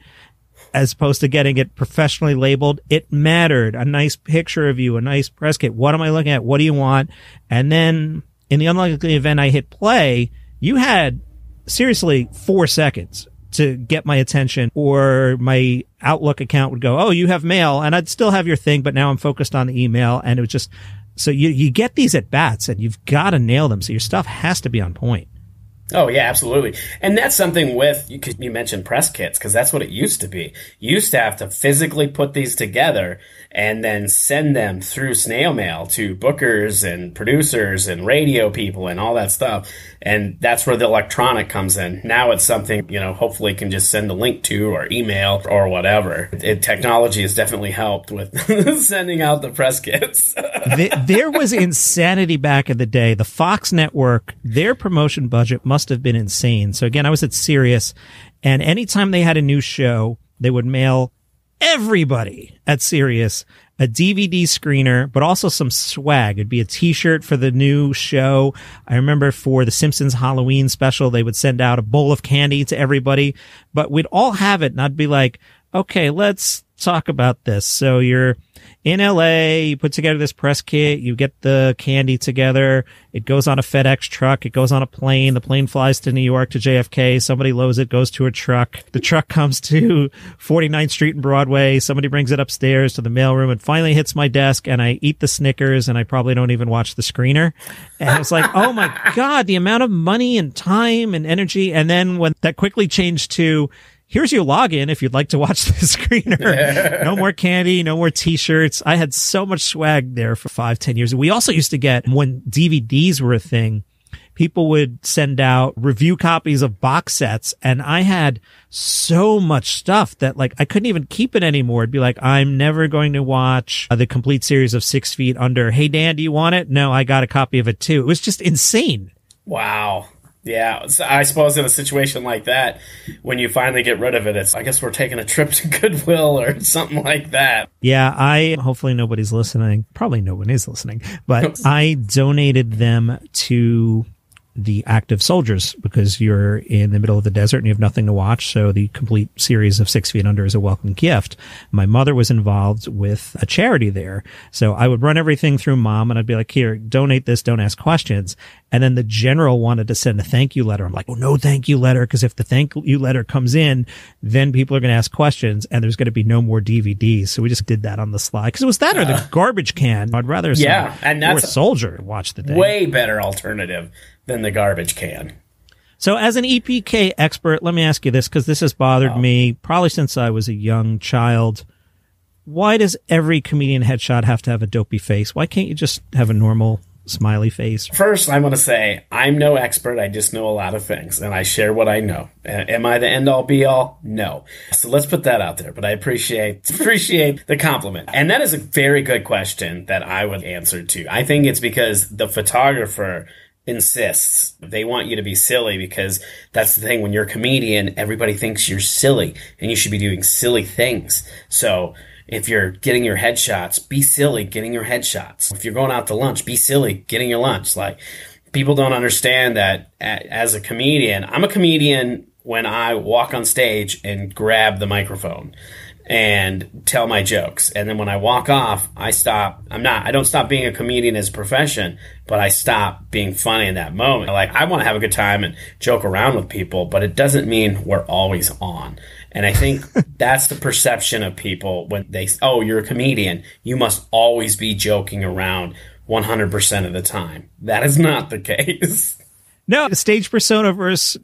as opposed to getting it professionally labeled, it mattered. A nice picture of you, a nice press kit. What am I looking at? What do you want? And then in the unlikely event I hit play, you had seriously 4 seconds to get my attention, or my Outlook account would go, oh, you have mail, and I'd still have your thing, but now I'm focused on the email. And it was just, so you get these at bats and you've got to nail them. So your stuff has to be on point. Oh, yeah, absolutely. And that's something with, you mentioned press kits, because that's what it used to be. You used to have to physically put these together and then send them through snail mail to bookers and producers and radio people and all that stuff. And that's where the electronic comes in. Now it's something, hopefully can just send a link to or email or whatever. Technology has definitely helped with sending out the press kits. There was insanity back in the day. The Fox network, their promotion budget must have been insane. So again, I was at Sirius, and anytime they had a new show, they would mail everybody at Sirius a DVD screener, but also some swag. It'd be a t-shirt for the new show. I remember for the Simpsons Halloween special, they would send out a bowl of candy to everybody, but we'd all have it. And I'd be like, okay, let's talk about this. So you're in LA, you put together this press kit, you get the candy together, it goes on a FedEx truck, it goes on a plane, the plane flies to New York to JFK, somebody loads it, goes to a truck, the truck comes to 49th Street and Broadway, somebody brings it upstairs to the mailroom, and finally hits my desk, and I eat the Snickers, and I probably don't even watch the screener. And I was like, oh my God, the amount of money and time and energy. And then when that quickly changed to, here's your login if you'd like to watch the screener. No more candy, no more t-shirts. I had so much swag there for 5-10 years. We also used to get, when DVDs were a thing, people would send out review copies of box sets, and I had so much stuff that I couldn't even keep it anymore. It'd be like, I'm never going to watch the complete series of 6 Feet Under. Hey, Dan, do you want it? No, I got a copy of it too. It was just insane. Wow. Yeah, so I suppose in a situation like that, when you finally get rid of it, it's, I guess we're taking a trip to Goodwill or something like that. Yeah, hopefully nobody's listening. Probably no one is listening, but I donated them to the active soldiers, because you're in the middle of the desert and you have nothing to watch. So the complete series of 6 Feet Under is a welcome gift. My mother was involved with a charity there. So I would run everything through Mom, and I'd be like, here, donate this, don't ask questions. And then the general wanted to send a thank you letter. I'm like, oh, no thank you letter, because if the thank you letter comes in, then people are going to ask questions and there's going to be no more DVDs. So we just did that on the slide, because it was that or the garbage can. I'd rather and that's a soldier watch the thing. Way better alternative than the garbage can. So as an EPK expert, let me ask you this, because this has bothered me probably since I was a young child. Why does every comedian headshot have to have a dopey face? Why can't you just have a normal smiley face? First, I want to say I'm no expert. I just know a lot of things, and I share what I know. Am I the end-all, be-all? No. So let's put that out there, but I appreciate the compliment. And that is a very good question that I would answer to. I think it's because the photographer insists. They want you to be silly because that's the thing. When you're a comedian, everybody thinks you're silly and you should be doing silly things. So if you're getting your headshots, be silly getting your headshots. If you're going out to lunch, be silly getting your lunch. Like, people don't understand that as a comedian, I'm a comedian when I walk on stage and grab the microphone and tell my jokes. And then when I walk off, I don't stop being a comedian as a profession, but I stop being funny in that moment. Like, I want to have a good time and joke around with people, but it doesn't mean we're always on. And I think that's the perception of people when they, oh, you're a comedian, you must always be joking around 100% of the time. That is not the case. No, the stage persona versus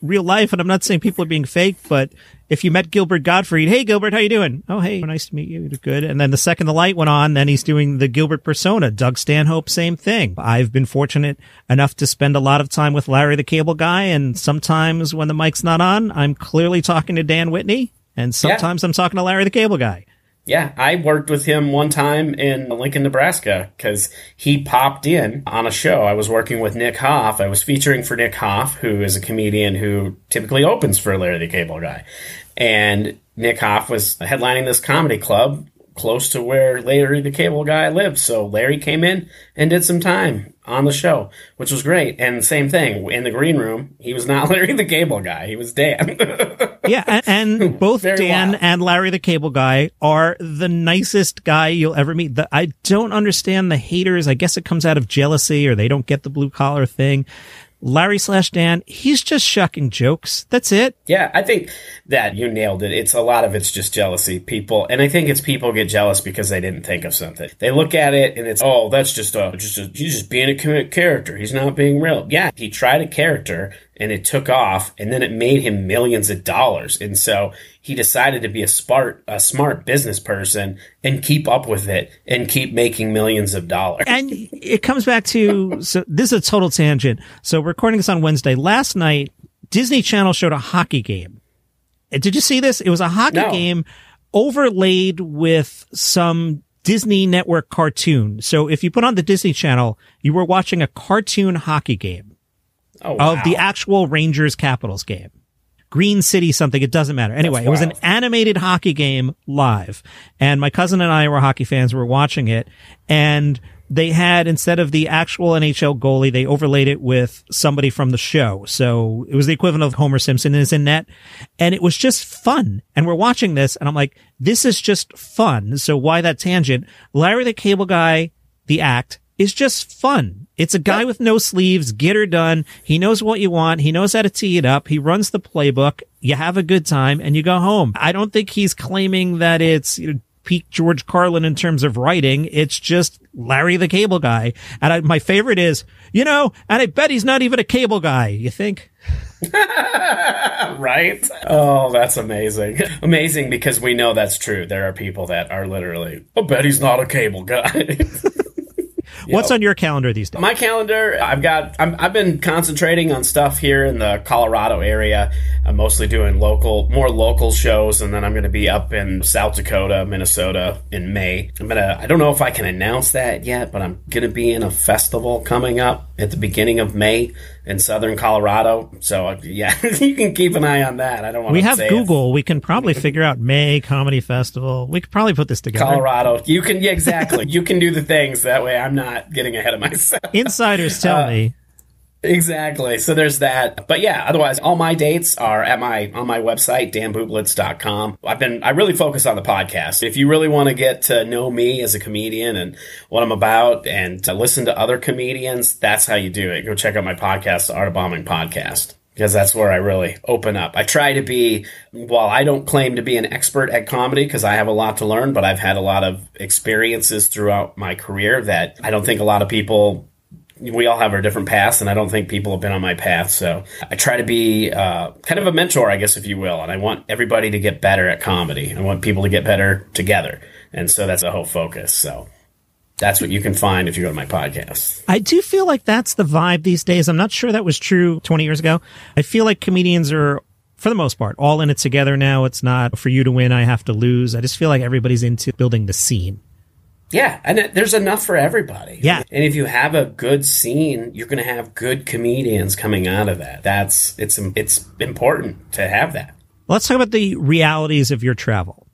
real life, and I'm not saying people are being fake, but if you met Gilbert Gottfried, hey, Gilbert, how you doing? Oh, hey, nice to meet you. You're good. And then the second the light went on, then he's doing the Gilbert persona. Doug Stanhope, same thing. I've been fortunate enough to spend a lot of time with Larry the Cable Guy, and sometimes when the mic's not on, I'm clearly talking to Dan Whitney, and sometimes I'm talking to Larry the Cable Guy. Yeah, I worked with him one time in Lincoln, Nebraska, because he popped in on a show. I was working with Nick Hoff. I was featuring for Nick Hoff, who is a comedian who typically opens for Larry the Cable Guy. And Nick Hoff was headlining this comedy club close to where Larry the Cable Guy lived. So Larry came in and did some time on the show, which was great. And same thing, in the green room, he was not Larry the Cable Guy. He was Dan. Yeah, and both Dan and Larry the Cable Guy are the nicest guy you'll ever meet. I don't understand the haters. I guess it comes out of jealousy or they don't get the blue collar thing. Larry/Dan, he's just shucking jokes. That's it. Yeah, I think that you nailed it. A lot of it's just jealousy. People, and I think it's people get jealous because they didn't think of something. They look at it and it's, oh, that's he's just being a character. He's not being real. Yeah, he tried a character and it took off, and then it made him millions of dollars. And so he decided to be a smart business person and keep up with it and keep making millions of dollars. And it comes back to, so this is a total tangent. So we're recording this on Wednesday. Last night, Disney Channel showed a hockey game. Did you see this? It was a hockey game overlaid with some Disney Network cartoon. So if you put on the Disney Channel, you were watching a cartoon hockey game. Oh, wow. Of the actual Rangers Capitals game. Green City something, it doesn't matter. Anyway, it was an animated hockey game live. And my cousin and I were hockey fans, were watching it. And they had, instead of the actual NHL goalie, they overlaid it with somebody from the show. So it was the equivalent of Homer Simpson is in net. And it was just fun. And we're watching this and I'm like, this is just fun. So why that tangent? Larry the Cable Guy, the act, is just fun. It's a guy with no sleeves, get her done. He knows what you want. He knows how to tee it up. He runs the playbook. You have a good time and you go home. I don't think he's claiming that it's peak George Carlin in terms of writing. It's just Larry the Cable Guy. And my favorite is, and I bet he's not even a cable guy. You think? Right? Oh, that's amazing. Amazing, because we know that's true. There are people that are literally, I bet he's not a cable guy. What's on your calendar these days? My calendar, I've been concentrating on stuff here in the Colorado area. I'm mostly doing more local shows, and then I'm going to be up in South Dakota, Minnesota in May. I don't know if I can announce that yet, but I'm going to be in a festival coming up at the beginning of May in southern Colorado. So, yeah, you can keep an eye on that. I don't want to say We have Google. We can probably figure out May Comedy Festival. We could probably put this together. Colorado. You can, yeah, exactly. You can do the things. That way I'm not getting ahead of myself. Insiders tell me. Exactly. So there's that. But yeah, otherwise, all my dates are on my website, danbublitz.com. I really focus on the podcast. If you really want to get to know me as a comedian and what I'm about and to listen to other comedians, that's how you do it. Go check out my podcast, The Art of Bombing Podcast, because that's where I really open up. I try to be, while I don't claim to be an expert at comedy because I have a lot to learn, but I've had a lot of experiences throughout my career that I don't think a lot of people, we all have our different paths, and I don't think people have been on my path. So I try to be kind of a mentor, I guess, if you will. And I want everybody to get better at comedy. I want people to get better together. And so that's the whole focus. So that's what you can find if you go to my podcast. I do feel like that's the vibe these days. I'm not sure that was true 20 years ago. I feel like comedians are, for the most part, all in it together now. It's not for you to win, I have to lose. I just feel like everybody's into building the scene. Yeah, and there's enough for everybody. Yeah. And if you have a good scene, you're going to have good comedians coming out of that. It's important to have that. Let's talk about the realities of your travel.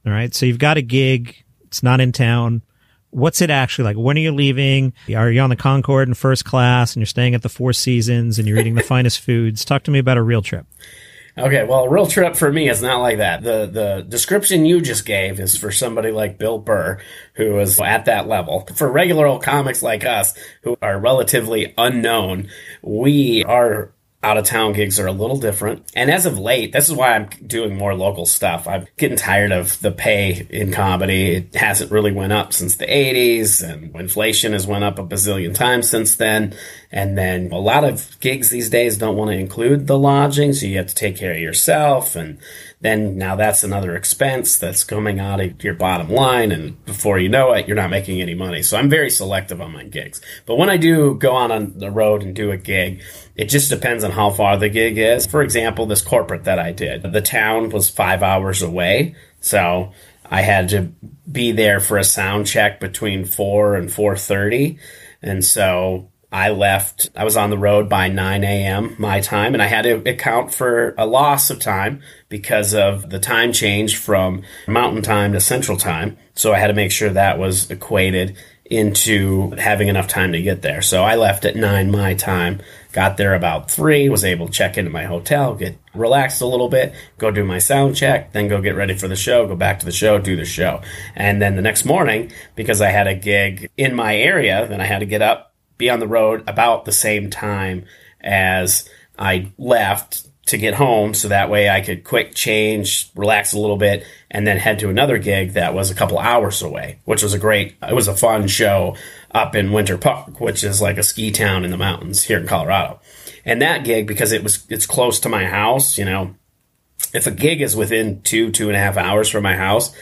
All right. So you've got a gig. It's not in town. What's it actually like? When are you leaving? Are you on the Concorde in first class and you're staying at the Four Seasons and you're eating the finest foods? Talk to me about a real trip. Okay, well, a real trip for me is not like that. The description you just gave is for somebody like Bill Burr, who is at that level. For regular old comics like us, who are relatively unknown, our out-of-town gigs are a little different. And as of late, this is why I'm doing more local stuff. I'm getting tired of the pay in comedy. It hasn't really went up since the 80s, and inflation has went up a bazillion times since then. And then a lot of gigs these days don't want to include the lodging, so you have to take care of yourself. And then now that's another expense that's coming out of your bottom line. And before you know it, you're not making any money. So I'm very selective on my gigs. But when I do go on the road and do a gig, it just depends on how far the gig is. For example, this corporate that I did, the town was 5 hours away. So I had to be there for a sound check between 4 and 4:30. And so I was on the road by 9 a.m. my time, and I had to account for a loss of time because of the time change from Mountain Time to Central Time. So I had to make sure that was equated into having enough time to get there. So I left at 9 my time, got there about 3, was able to check into my hotel, get relaxed a little bit, go do my sound check, then go get ready for the show, go back to the show, do the show. And then the next morning, because I had a gig in my area, then I had to get up, be on the road about the same time as I left to get home, so that way I could quick change, relax a little bit, and then head to another gig that was a couple hours away, which was it was a fun show up in Winter Park, which is like a ski town in the mountains here in Colorado. And that gig, because it's close to my house, if a gig is within 2.5 hours from my house,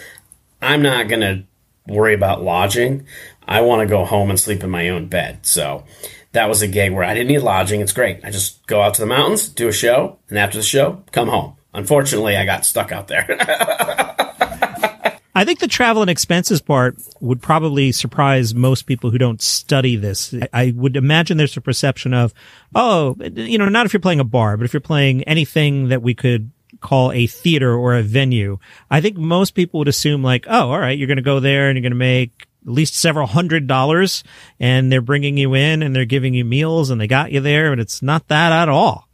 I'm not going to worry about lodging. I want to go home and sleep in my own bed. So that was a gig where I didn't need lodging. It's great. I just go out to the mountains, do a show, and after the show, come home. Unfortunately, I got stuck out there. I think the travel and expenses part would probably surprise most people who don't study this. I would imagine there's a perception of, not if you're playing a bar, but if you're playing anything that we could call a theater or a venue, I think most people would assume like, oh, all right, you're going to go there and you're going to make at least several $100s, and they're bringing you in and they're giving you meals and they got you there, and it's not that at all.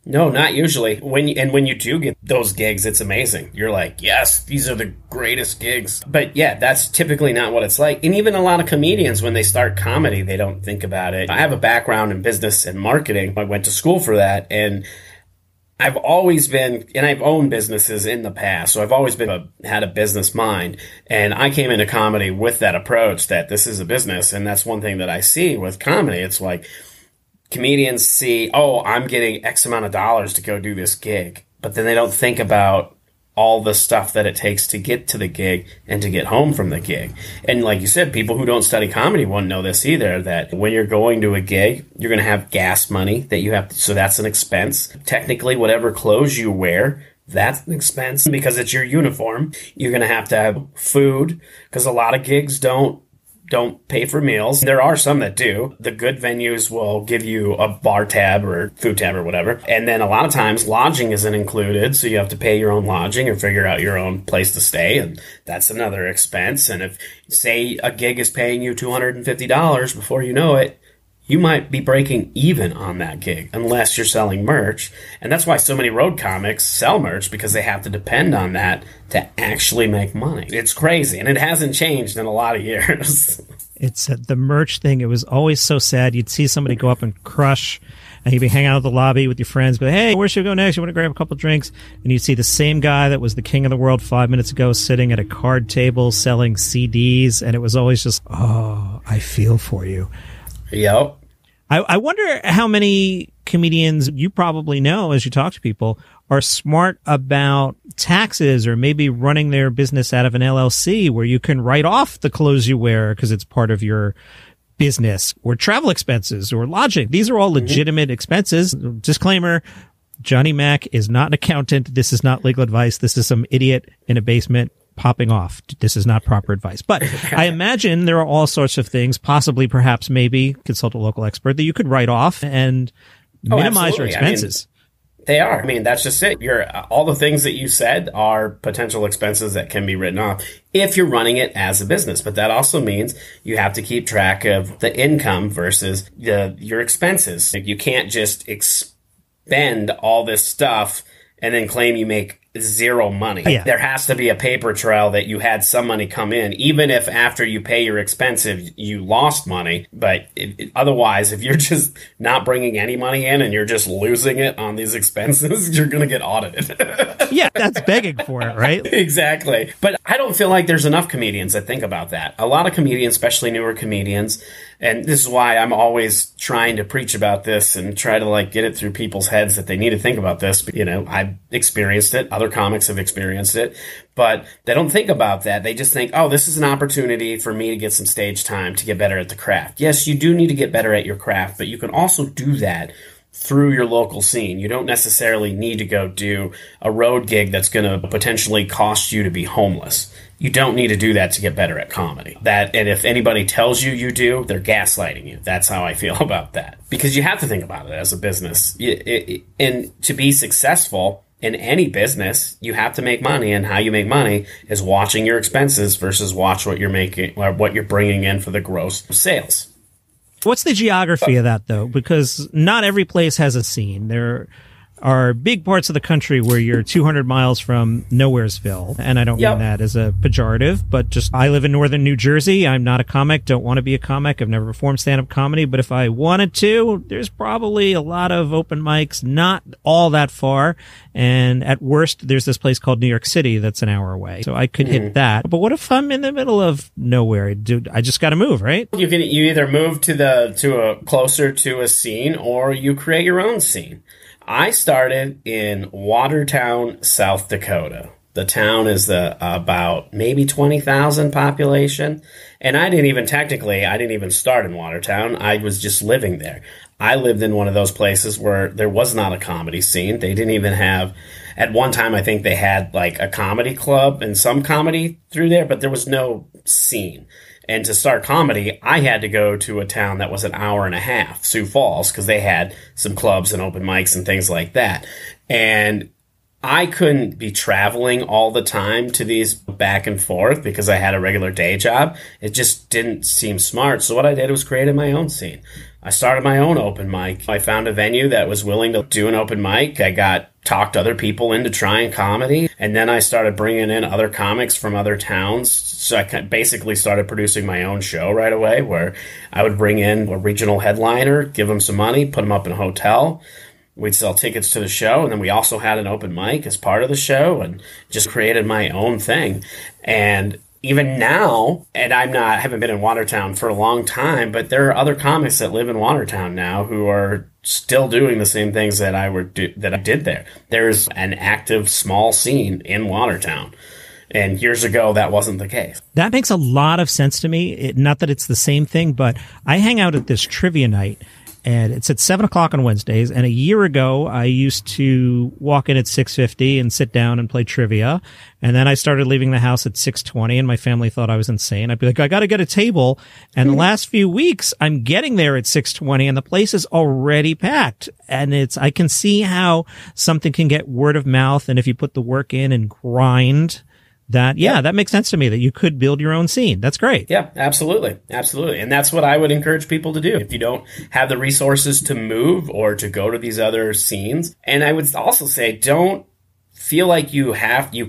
No, not usually. When you do get those gigs, it's amazing. You're like, yes, these are the greatest gigs. But yeah, that's typically not what it's like. And even a lot of comedians, when they start comedy, they don't think about it. I have a background in business and marketing. I went to school for that, and I've always been, and I've owned businesses in the past, so I've always had a business mind. And I came into comedy with that approach that this is a business. And that's one thing that I see with comedy. It's like comedians see, oh, I'm getting X amount of dollars to go do this gig. But then they don't think about all the stuff that it takes to get to the gig and to get home from the gig. And like you said, people who don't study comedy won't know this either, that when you're going to a gig, you're going to have gas money that you have to, so that's an expense. Technically, whatever clothes you wear, that's an expense because it's your uniform. You're going to have food, because a lot of gigs don't pay for meals. There are some that do. The good venues will give you a bar tab or food tab or whatever. And then a lot of times lodging isn't included, so you have to pay your own lodging or figure out your own place to stay, and that's another expense. And if, say, a gig is paying you $250, before you know it, you might be breaking even on that gig unless you're selling merch. And that's why so many road comics sell merch, because they have to depend on that to actually make money. It's crazy, and it hasn't changed in a lot of years. It's the merch thing. It was always so sad. You'd see somebody go up and crush, and you'd be hanging out at the lobby with your friends, go, hey, where should we go next? You want to grab a couple drinks? And you'd see the same guy that was the king of the world 5 minutes ago sitting at a card table selling CDs, and it was always just, oh, I feel for you. Yep. I wonder how many comedians you probably know, as you talk to people, are smart about taxes or maybe running their business out of an LLC where you can write off the clothes you wear because it's part of your business, or travel expenses or lodging. These are all legitimate expenses. Disclaimer, Johnny Mac is not an accountant. This is not legal advice. This is some idiot in a basement popping off. This is not proper advice. But I imagine there are all sorts of things, possibly, perhaps, maybe, consult a local expert, that you could write off and minimize your expenses. They are. I mean, that's just it. All the things that you said are potential expenses that can be written off if you're running it as a business. But that also means you have to keep track of the income versus your expenses. Like, you can't just expend all this stuff and then claim you make zero money. Yeah. There has to be a paper trail that you had some money come in, even if after you pay your expenses, you lost money. But otherwise, if you're just not bringing any money in and you're just losing it on these expenses, you're going to get audited. Yeah, that's begging for it, right? Exactly. But I don't feel like there's enough comedians that think about that. A lot of comedians, especially newer comedians, and this is why I'm always trying to preach about this and try to get it through people's heads that they need to think about this. But, I've experienced it. Other comics have experienced it, but they don't think about that. They just think, oh, this is an opportunity for me to get some stage time to get better at the craft. Yes, you do need to get better at your craft, but you can also do that through your local scene. You don't necessarily need to go do a road gig that's going to potentially cost you to be homeless. You don't need to do that to get better at comedy. And if anybody tells you you do, they're gaslighting you. That's how I feel about that. Because you have to think about it as a business. And to be successful in any business, you have to make money, and how you make money is watching your expenses versus watch what you're making or what you're bringing in for the gross sales. What's the geography of that, though? Because not every place has a scene. There are big parts of the country where you're 200 miles from Nowheresville. And I don't mean that as a pejorative, but just I live in northern New Jersey. I'm not a comic, don't want to be a comic. I've never performed stand-up comedy, but if I wanted to, there's probably a lot of open mics, not all that far. And at worst, there's this place called New York City that's an hour away. So I could hit that. But what if I'm in the middle of nowhere? Dude, I just got to move, right? You either move to closer to a scene, or you create your own scene. I started in Watertown, South Dakota. The town is about maybe 20,000 population. And I didn't even start in Watertown. I was just living there. I lived in one of those places where there was not a comedy scene. They didn't even have, at one time, I think they had a comedy club and some comedy through there, but there was no scene. And to start comedy, I had to go to a town that was an hour and a half, Sioux Falls, because they had some clubs and open mics and things like that. And I couldn't be traveling all the time to these back and forth because I had a regular day job. It just didn't seem smart. So what I did was created my own scene. I started my own open mic. I found a venue that was willing to do an open mic. I talked other people into trying comedy. And then I started bringing in other comics from other towns. So I basically started producing my own show right away, where I would bring in a regional headliner, give them some money, put them up in a hotel. We'd sell tickets to the show. And then we also had an open mic as part of the show, and just created my own thing. And even now, and I haven't been in Watertown for a long time, but there are other comics that live in Watertown now who are still doing the same things that I did there. There's an active small scene in Watertown. And years ago, that wasn't the case. That makes a lot of sense to me. Not that it's the same thing, but I hang out at this trivia night, and it's at 7 o'clock on Wednesdays. And a year ago, I used to walk in at 6:50 and sit down and play trivia. And then I started leaving the house at 6:20, and my family thought I was insane. I'd be like, I got to get a table. And the last few weeks, I'm getting there at 6:20, and the place is already packed. And I can see how something can get word of mouth. And if you put the work in and grind, that makes sense to me, that you could build your own scene. That's great. Yeah, absolutely. Absolutely. And that's what I would encourage people to do. If you don't have the resources to move or to go to these other scenes. And I would also say, don't feel like you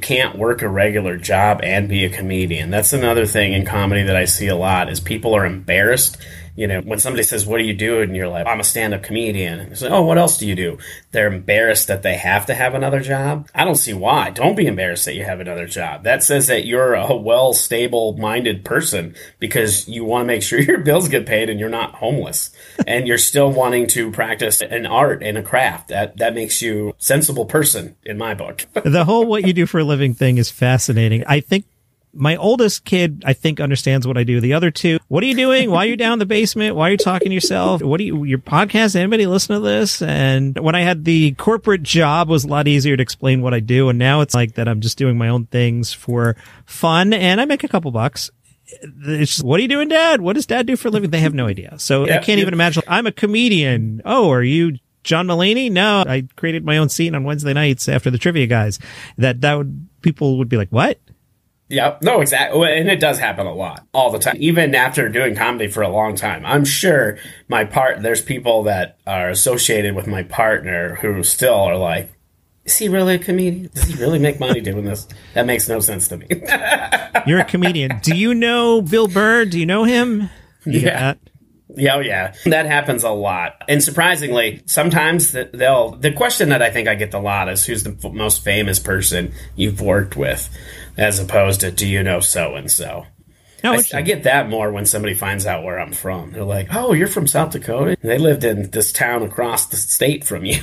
can't work a regular job and be a comedian. That's another thing in comedy that I see a lot, is people are embarrassed. When somebody says, what do you do? And you're like, I'm a stand-up comedian. And it's like, oh, what else do you do? They're embarrassed that they have to have another job. I don't see why. Don't be embarrassed that you have another job. That says that you're a well, stable-minded person, because you want to make sure your bills get paid and you're not homeless. And you're still wanting to practice an art and a craft. That makes you a sensible person in my book. The whole what you do for a living thing is fascinating. I think My oldest kid, I think, understands what I do. The other two, what are you doing? Why are you down in the basement? Why are you talking to yourself? Your podcast? Anybody listen to this? And when I had the corporate job, it was a lot easier to explain what I do. And now it's like that I'm just doing my own things for fun, and I make a couple bucks. It's just, what are you doing, Dad? What does Dad do for a living? They have no idea. So I can't even imagine. I'm a comedian. Oh, are you John Mulaney? No, I created my own scene on Wednesday nights after the trivia guys. People would be like, what? Yeah, no, exactly. And it does happen a lot, all the time. Even after doing comedy for a long time, I'm sure there's people that are associated with my partner who still are like, is he really a comedian? Does he really make money doing this? That makes no sense to me. You're a comedian. Do you know Bill Burr? Do you know him? Yeah. Yeah. That happens a lot. And surprisingly, sometimes the question that I think I get a lot is, who's the most famous person you've worked with, as opposed to, do you know so-and-so? I get that more when somebody finds out where I'm from. They're like, oh, you're from South Dakota? And they lived in this town across the state from you.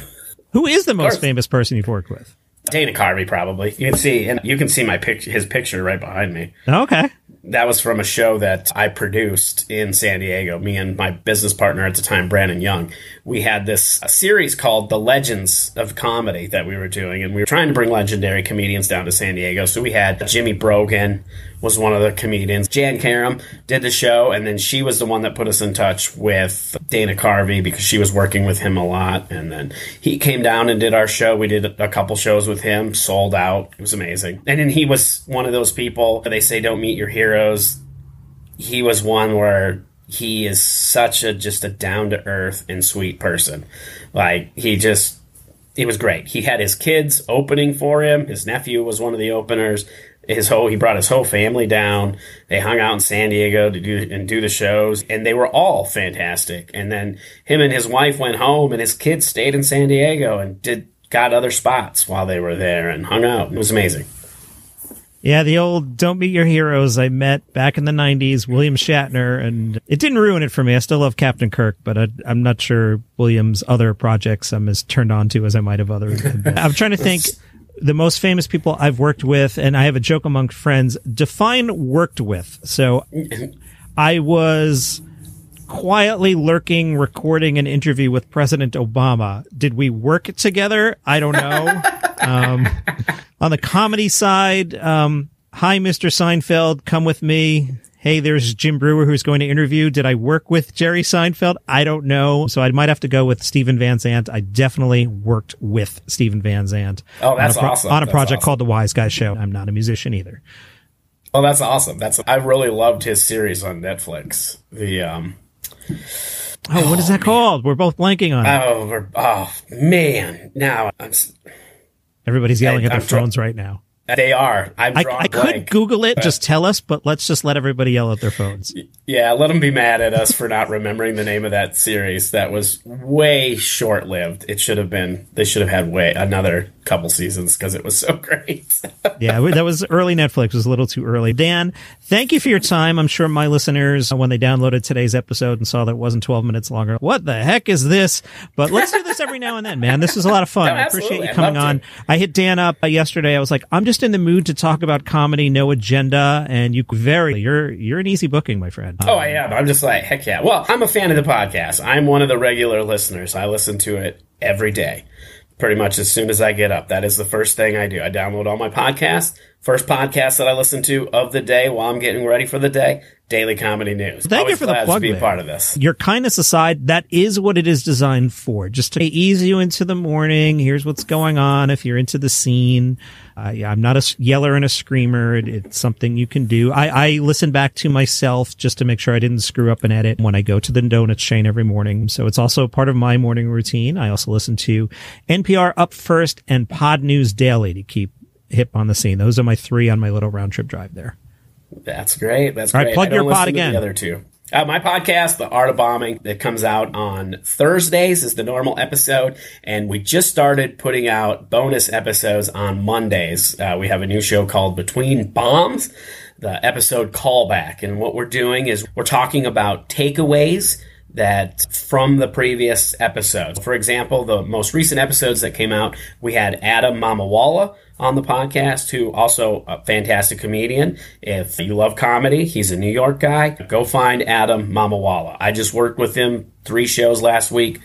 Who is the most famous person you've worked with? Dana Carvey, probably. You can see his picture right behind me. Okay. That was from a show that I produced in San Diego. Me and my business partner at the time, Brandon Young, we had this series called The Legends of Comedy that we were doing, and we were trying to bring legendary comedians down to San Diego. So we had Jimmy Brogan was one of the comedians. Jan Karam did the show, and then she was the one that put us in touch with Dana Carvey because she was working with him a lot. And then he came down and did our show. We did a couple shows with him, sold out. It was amazing. And then he was one of those people, they say don't meet your heroes. He was one where he is such just a down-to-earth and sweet person. Like, it was great. He had his kids opening for him. His nephew was one of the openers. He brought his whole family down. They hung out in San Diego to do the shows, and they were all fantastic. And then him and his wife went home, and his kids stayed in San Diego and got other spots while they were there and hung out. It was amazing. Yeah, the old don't meet your heroes I met back in the 90s, William Shatner, and it didn't ruin it for me. I still love Captain Kirk, but I'm not sure William's other projects I'm as turned on to as I might have others. I'm trying to think the most famous people I've worked with, and I have a joke among friends. Define worked with. So I was quietly lurking, recording an interview with President Obama. Did we work together? I don't know. On the comedy side, hi, Mr. Seinfeld, come with me. Hey, there's Jim Brewer who's going to interview. Did I work with Jerry Seinfeld? I don't know. So I might have to go with Stephen Van Zandt. I definitely worked with Stephen Van Zandt. Oh, that's awesome. On a project called The Wise Guy Show. I'm not a musician either. Oh, that's awesome. I really loved his series on Netflix. What is that called? We're both blanking on it. Oh, man. Now, everybody's yelling at their phones right now. They are. I could Google it, just tell us, but let's just let everybody yell at their phones. Yeah, let them be mad at us for not remembering the name of that series. That was way short-lived. They should have had another couple seasons because it was so great. Yeah, that was early Netflix. It was a little too early. Dan, thank you for your time. I'm sure my listeners, when they downloaded today's episode and saw that it wasn't 12 minutes longer, what the heck is this? But let's do this every now and then, man. This is a lot of fun. No, I appreciate you coming on. I hit Dan up yesterday. I was like, I'm just in the mood to talk about comedy, no agenda, and you're an easy booking, my friend. Oh, I am. I'm just like, heck yeah. Well, I'm a fan of the podcast. I'm one of the regular listeners. I listen to it every day, pretty much as soon as I get up. That is the first thing I do. I download all my podcasts. First podcast that I listen to of the day while I'm getting ready for the day, Daily Comedy News. Thank you for the plug. To be a part of this. Your kindness aside, that is what it is designed for. Just to ease you into the morning. Here's what's going on if you're into the scene. I'm not a yeller and a screamer. It's something you can do. I listen back to myself just to make sure I didn't screw up an edit when I go to the donuts chain every morning. So it's also part of my morning routine. I also listen to NPR Up First and Pod News Daily to keep hip on the scene. Those are my three on my little round trip drive there. That's great. That's all great. Right, plug your pod again. The other two. My podcast, The Art of Bombing, that comes out on Thursdays is the normal episode, and we just started putting out bonus episodes on Mondays. We have a new show called Between Bombs, the episode Callback, and what we're doing is we're talking about takeaways that from the previous episodes. For example, the most recent episodes that came out, we had Adam Mamawala on the podcast, who also a fantastic comedian. If you love comedy, he's a New York guy. Go find Adam Mamawala. I just worked with him 3 shows last week.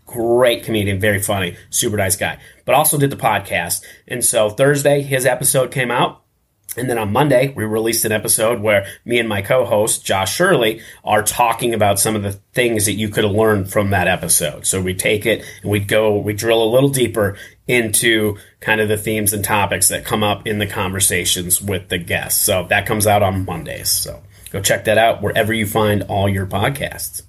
Great comedian, very funny, super nice guy. But also did the podcast. And so Thursday, his episode came out. And then on Monday, we released an episode where me and my co-host, Josh Shirley, are talking about some of the things that you could have learned from that episode. So we take it and we drill a little deeper into kind of the themes and topics that come up in the conversations with the guests. So that comes out on Mondays. So go check that out wherever you find all your podcasts.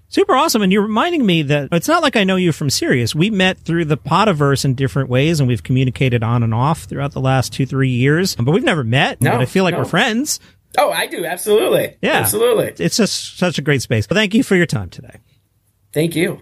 Super awesome. And you're reminding me that it's not like I know you from Sirius. We met through the Podiverse in different ways, and we've communicated on and off throughout the last 2-3 years. But we've never met. No, but I feel like we're friends. Oh, I do. Absolutely. Yeah. Absolutely. It's just such a great space. But thank you for your time today. Thank you.